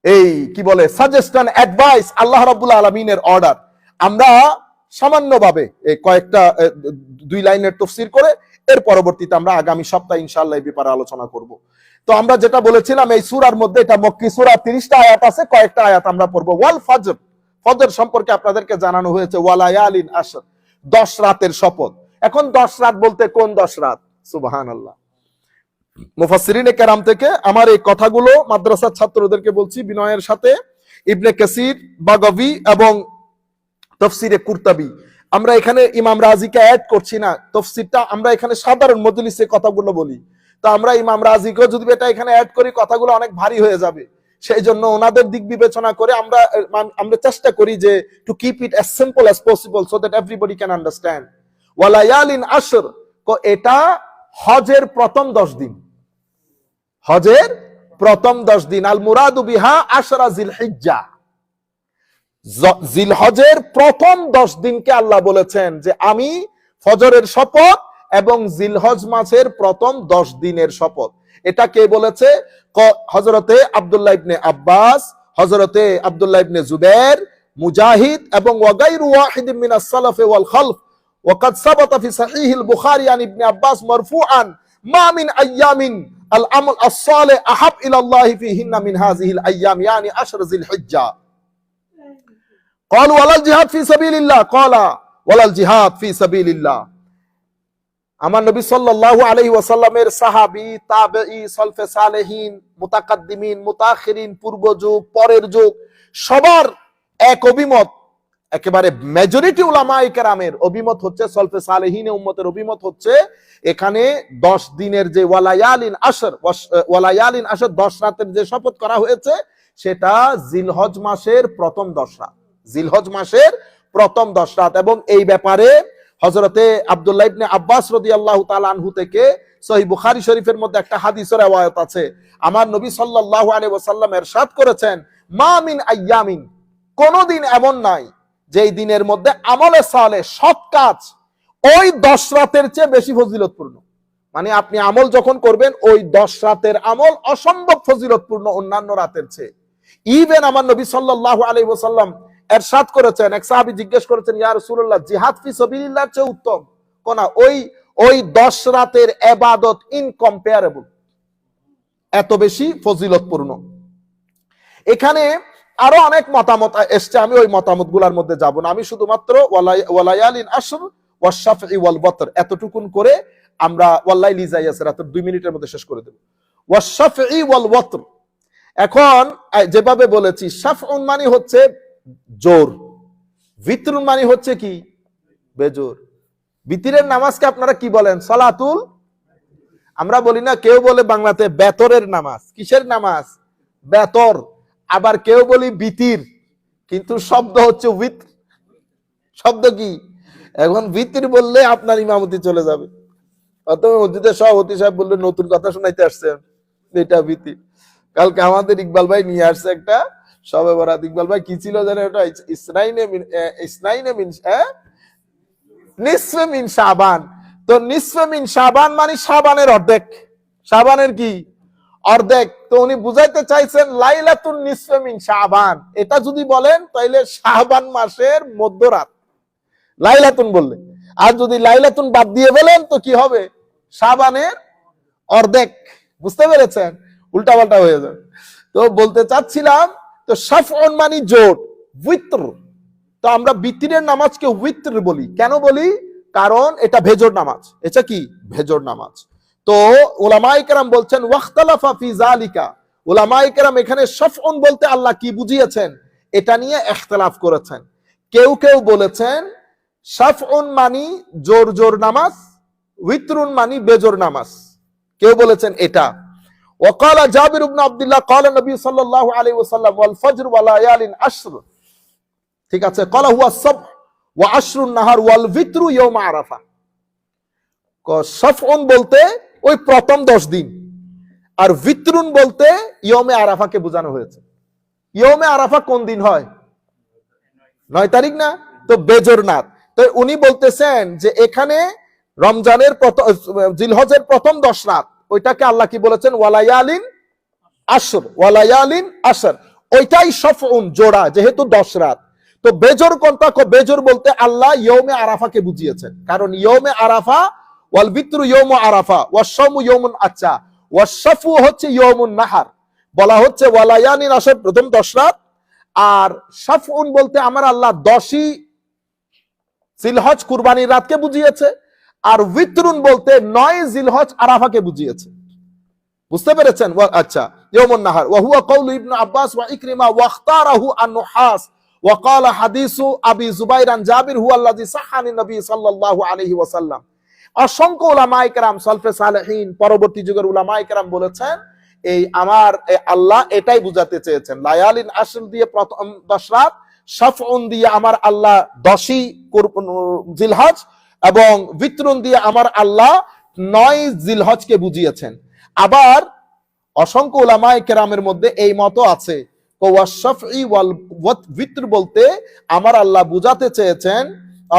এই কি বলে সাজেশন, অ্যাডভাইস, আল্লাহ রাব্বুল আলামিনের অর্ডার। আমরা সামান্যভাবে এই কয়েকটা 2 লাইনের তাফসীর করে এর পরবর্তীতে আমরা আগামী সপ্তাহে ইনশাআল্লাহ এই ব্যাপারে আলোচনা করব। তো আমরা যেটা বলেছিলাম, এই সূরার মধ্যে, এটা মক্কি সূরা, 30টা আয়াত আছে, কয়েকটা আয়াত আমরা পড়ব। ওয়াল ফজর, ফজর সম্পর্কে আপনাদেরকে জানানো হয়েছে। ওয়ালায়ালিন আশর, 10 রাতের শপথ। এখন 10 রাত বলতে কোন 10 রাত? সুবহানাল্লাহ। মুফাসসিরিনে কেরাম থেকে আমার এই কথাগুলো মাদ্রাসার ছাত্রদেরকে বলছি বিনয়ের সাথে, ইবনে কাসির, বাগাবী এবং তাফসিরে কুরতুবী, আমরা এখানে ইমাম রাজিকে অ্যাড করছি না, তাফসীরটা আমরা এখানে সাধারণ মজলিসে কথাগুলো বলি। তো আমরা ইমাম রাজিকেও যদি এটা এখানে অ্যাড করি কথাগুলো অনেক ভারী হয়ে যাবে, সেই জন্য ওনাদের দিক বিবেচনা করে আমরা চেষ্টা করি যে to keep it as simple as possible so that everybody can understand. ওয়ালায়ালিন আশর, এটা হজের প্রথম 10 দিন, হজের প্রথম 10 দিন। আল মুরাদু বিহা আশরা জিলহিজ্জা, জিলহজের প্রথম 10 দিনকে আল্লাহ বলেছেন যে আমি ফজরের শপথ এবং জিলহজ মাসের প্রথম 10 দিনের শপথ। এটা কে বলেছে? হযরতে আব্দুল্লাহ ইবনে আব্বাস, হযরতে আব্দুল্লাহ ইবনে জুবাইর, মুজাহিদ এবং ওয়াগাইরু ওয়াহিদিন মিনাস সালাফ ওয়াল খালফ। ওয়াকাদ সাবাতা ফি সহিহিল বুখারী আন ইবনে আব্বাস মারফুআন মা মিন আইয়ামিন আল আমল আস-সালিহ আহাব ইলা আল্লাহ ফিহিন্না মিন হাযিহিল আইয়াম ইয়ানি আশর জিলহিজ্জা। قالوا ولا الجهاد في سبيل الله قال ولا الجهاد في سبيل الله। আমার নবী সাল্লাল্লাহু আলাইহি ওয়াসাল্লামের সাহাবী, তাবেঈ, সলফে সালেহিন, মুতাকাদ্দিমিন, মুতাখিরিন, পূর্ব যুগ, পরের যুগ, সবার এক অভিমত, একেবারে মেজরিটি উলামায়ে কেরামের অভিমত হচ্ছে, সলফে সালেহিনের উম্মতের অভিমত হচ্ছে এখানে 10 দিনের যে ওয়ালায়ালিন আশর 10 রাতের যে শপথ করা হয়েছে সেটা জিলহজ মাসের প্রথম 10 রাত, জিলহজ মাসের প্রথম 10 রাত। এবং এই ব্যাপারে হযরতে আব্দুল্লাহ ইবনে আব্বাস রাদিয়াল্লাহু তাআলা আনহু থেকে সহিহ বুখারী শরীফের মধ্যে একটা হাদিসের riwayat আছে। আমার নবী সাল্লাল্লাহু আলাইহি ওয়াসাল্লাম ইরশাদ করেছেন, মা মিন আইয়ামিন, কোন দিন এমন নাই যেই দিনের মধ্যে আমলে সালেহ, সৎ কাজ ওই 10 রাতের চেয়ে বেশি ফজিলতপূর্ণ। মানে আপনি আমল যখন করবেন ওই 10 রাতের আমল অসম্ভব ফজিলতপূর্ণ অন্যান্য রাতের চেয়ে। ইভেন আমার নবী সাল্লাল্লাহু আলাইহি ওয়াসাল্লাম এরশাদ করেছেন, এক সাহাবী জিজ্ঞেস করেছেন, ইয়া রাসূলুল্লাহ, জিহাদ ফি সাবিলিল্লাহর চেয়ে উত্তম কোন? ওই 10 রাতের ইবাদত ইনকম্পারেবল, এত বেশি ফজিলতপূর্ণ। এখানে আরো অনেক মতামত এসছে, আমি ওই মতামতগুলোর মধ্যে যাব না। আমি শুধুমাত্র ওয়ালায়ালিন আশর ওয়াশ-শাফঈ ওয়াল ওয়াতর এতটুকুন করে আমরা ওয়াল্লাইলি যাইয়াছে রাত 2 মিনিটের মধ্যে শেষ করে দেব। ওয়াশ-শাফঈ ওয়াল ওয়াতর, এখন যেভাবে বলেছি, শাফউন মানে হচ্ছে জোর, ভিতরুন মানে হচ্ছে কি? বেজোর। ভিতরের নামাজকে আপনারা কি বলেন? সালাতুল, আমরা বলি না, কেউ বলে বাংলাতে বেতরের নামাজ। কিসের নামাজ? বেতর। আবার কেউ বলি বিতির, কিন্তু শব্দ হচ্ছে উইত্র। শব্দ কি? এখন ভিতর বললে আপনার ইমামতি চলে যাবে, অথবা মসজিদের সভাপতি সাহেব বললে নতুন কথা শোনাইতে আসছেন, এটা ভিতর। কালকে আমাদের ইকবাল ভাই নিয়ে আসছে একটা সবে বরাত। ইকবাল ভাই কি ছিল জানেন? ওটা নিসফে মিন শাবান। তো নিসফে মিন শাবান মানে শাবানের অর্ধেক। শাবানের কি? অর্ধেক। তো উনি বুঝাইতে চাইছেন লাইলাতুন নিসফে মিন শাবান। এটা যদি বলেন তাহলে শাবান মাসের মধ্যরাত লাইলাতুন বললে, আর যদি লাইলাতুন বাদ দিয়ে বলেন তো কি হবে? শাবানের অর্ধেক। বুঝতে পেরেছেন? উল্টা পাল্টা হয়ে যাবে। তো বলতে চাচ্ছিলাম, তো শাফউন মানে জোট, উইত্র। তো আমরা বিতিরের নামাজকে উইত্র বলি। কেন বলি? কারণ এটা ভেজর নামাজ। এটা কি? ভেজর নামাজ। তো উলামায়ে কেরাম বলছেন ওয়াখতালাফা ফি যালিকা, উলামায়ে কেরাম এখানে শাফউন বলতে আল্লাহ কি বুঝিয়েছেন এটা নিয়ে ইখতিলাফ করেছেন। কেউ কেউ বলেছেন শাফউন মানে জোর জোর নামাজ, উইত্রুন মানে বেজোর নামাজ। কেউ বলেছেন এটা। وقال جابر بن عبد الله قال النبي صلى الله عليه وسلم والفجر وليال عشر, ঠিক আছে, قال هو الصبح وعشر النهار والوتر يوم عرفه। শাফউন বলতে ওই প্রথম 10 দিন, আর ভিতরুন বলতে ইয়মে আরাফাকে বোঝানো হয়েছে। ইয়মে আরাফা কোন দিন হয়? 9 তারিখ না? তো বেজোর নাত। তো উনি বলতেছেন যে এখানে রমজানের জিলহজের প্রথম 10 রাত, ওইটাকে আল্লাহ কি বলেছেন? ওয়ালায়ালিন আশর, ওয়ালায়ালিন আশর, ওইটাই শাফউন জোড়া, যেহেতু 10 রাত। তো বেজোর কোনটা? বেজোর বলতে আল্লাহ ইয়মে আরাফাকে বুঝিয়েছেন, কারণ ইয়মে আরাফা ওয়াল বিত্রু ইয়মু আরাফা ওয়াশ-শামু ইয়মুন, আচ্ছা, ওয়াশ-শাফু হচ্ছে ইয়মুন নাহার। বলা হচ্ছে ওয়ালায়ালিন আশর প্রথম 10 রাত, আর শাফউন বলতে আমার আল্লাহ 10ই জিলহজ কুরবানির রাতকে বুঝিয়েছে, আর উইত্রুন বলতে 9 জিলহজ আরাফাকে বুঝিয়েছে। বুঝতে পেরেছেন? আচ্ছা, ইয়মুন নাহার ওয়া হুয়া কাউলু ইবনে আব্বাস ওয়া ইকরিমা ওয়া ইখতারাহু আন-নুহাস ওয়াকালা হাদিসু আবি জুবাইর আন জাবির হুয়া আল্লাযী সাহানি নবী সাল্লাল্লাহু আলাইহি ওয়াসাল্লাম। অসংখ্য উলামায়ে কেরাম সালফে সালেহিন পরবর্তী যুগের উলামায়ে কেরাম বলেছেন এই আমার আল্লাহ এটাই বুঝাতে চেয়েছেন। লায়ালিন আশর দিয়ে প্রথম 10 রাত, শাফউন দিয়ে আমার আল্লাহ 10ই জিলহজ, এবং বিতরুন দিয়ে আমার আল্লাহ 9 জিলহজকে বুঝিয়েছেন। আবার অসংখ্য উলামায়ে কেরামের মধ্যে এই মত আছে ওয়াশফি ওয়াল বিতর বলতে আমার আল্লাহ বুঝাতে চেয়েছেন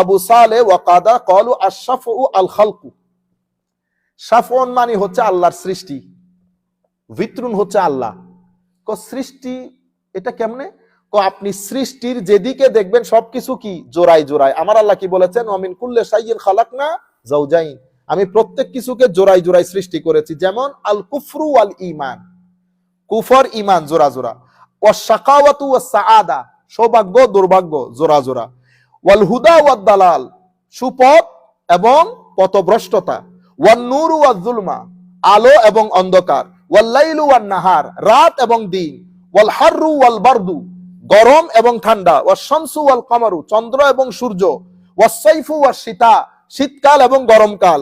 আবু সালেহ ওয়া কাদা ক্বালু আশ-শাফউ আল খালকু। শাফউন মানে হচ্ছে আল্লাহর সৃষ্টি, বিতরুন হচ্ছে আল্লাহ। সৃষ্টি এটা কেমনে? আপনি সৃষ্টির যেদিকে দেখবেন সবকিছু কি জোড়ায় জোড়ায়। আমার আল্লাহ কি বলেছেন ওয়ামিন কুল্লি শাইইন খালাকনা যাওজাইন, আমি প্রত্যেক কিছুকে জোড়ায় জোড়ায় সৃষ্টি করেছি। যেমন আল কুফরু ওয়াল ঈমান, কুফর ঈমান জোড়া জোড়া, ওয়াস শাকাওয়াতু ওয়াস সাআদা সৌভাগ্য দুর্ভাগ্য জোড়া জোড়া, ওয়াল হুদা ওয়াদ দালাল সুপথ এবং পথভ্রষ্টতা, ওয়ান নূরু ওয়াজ যুলমা আলো এবং অন্ধকার, ওয়াল লাইলু ওয়ান নাহার রাত এবং দিন, ওয়াল হাররু ওয়াল বারদু গরম এবং ঠান্ডা, ওয়াস শামসু ওয়াল কমারু চন্দ্র এবং সূর্য, ওয়াস সাইফু ওয়াস শীতা শীতকাল এবং গরমকাল,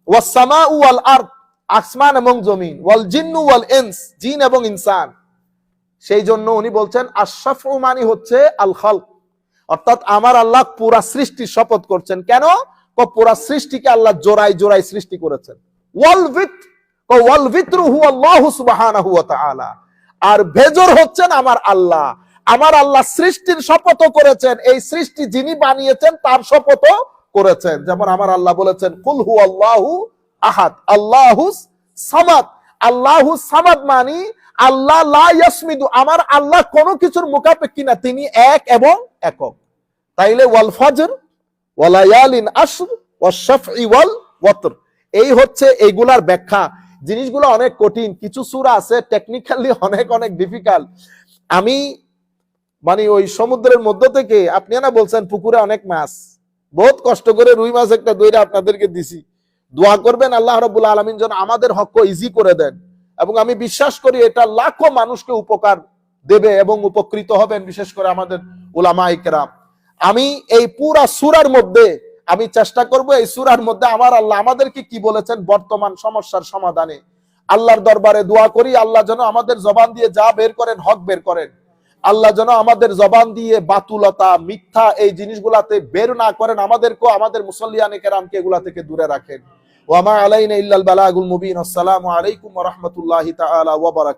ওয়াস সামাউ ওয়াল আরদ আসমান এবং জমিন, ওয়াল জিন্নু ওয়াল ইনস জিন এবং ইনসান। সেই জন্য উনি বলছেন আশ-শাফউ মানে হচ্ছে আল খালক, অর্থাৎ আমার আল্লাহ পুরা সৃষ্টির শপথ করছেন। কেন? পুরা সৃষ্টিকে আল্লাহ জোড়ায় জোড়ায় সৃষ্টি করেছেন। ওয়াল ভিতরু হুয়া আল্লাহু সুবহানাহু ওয়া তাআলা, আর ভেজর হচ্ছেন আমার আল্লাহ। আমার আল্লাহ সৃষ্টির শপথও করেছেন, এই সৃষ্টি যিনি বানিয়েছেন তার শপথও করেছেন। যেমন আমার আল্লাহ বলেছেন কুল হুয়াল্লাহু আহাদ আল্লাহুস সামাদ। আল্লাহুস সামাদ মানে আল্লাহ লা ইয়াসমিদু, আমার আল্লাহ কোনো কিছুর মুখাপেক্ষী না, তিনি এক এবং একক। তাইলে ওয়াল ফজর ওয়া লায়ালিন আশর ওয়াশ শাফঈ ওয়াল ওয়াতর, এই হচ্ছে এইগুলার ব্যাখ্যা। জিনিসগুলো অনেক কঠিন, কিছু সূরা আছে টেকনিক্যালি অনেক অনেক ডিফিকাল্ট। আমি মানে ওই সমুদ্রের মধ্য থেকে আপনি না বলছেন পুকুরে অনেক মাছ, বহুত কষ্ট করে রুই মাছ একটা দইরা আপনাদেরকে দিছি। দোয়া করবেন আল্লাহ রাব্বুল আলামিন যেন আমাদের হক ইজি করে দেন, এবং আমি বিশ্বাস করি এটা লাখো মানুষকে উপকার দেবে এবং উপকৃত হবেন, বিশেষ করে আমাদের উলামায়ে কেরাম। আমি এই পুরা সূরার মধ্যে আমি চেষ্টা করব এই সূরার মধ্যে আমার আল্লাহ আমাদেরকে কি বলেছেন বর্তমান সমস্যার সমাধানে। আল্লাহর দরবারে দোয়া করি আল্লাহ যেন আমাদের জবান দিয়ে যা বের করেন হক বের করেন। আল্লাহ যেন আমাদের জবান দিয়ে বাতুলতা মিথ্যা এই জিনিসগুলাতে বের না করেন, আমাদেরকেও আমাদের মুসল্লিয়ানে কেরামকে এগুলা থেকে দূরে রাখেন। ওয়া মা আলাইনা ইল্লাল বালাগুল মুবিন। আসসালামু আলাইকুম ওয়া রাহমাতুল্লাহি তাআলা ওয়া বারাকাতুহু।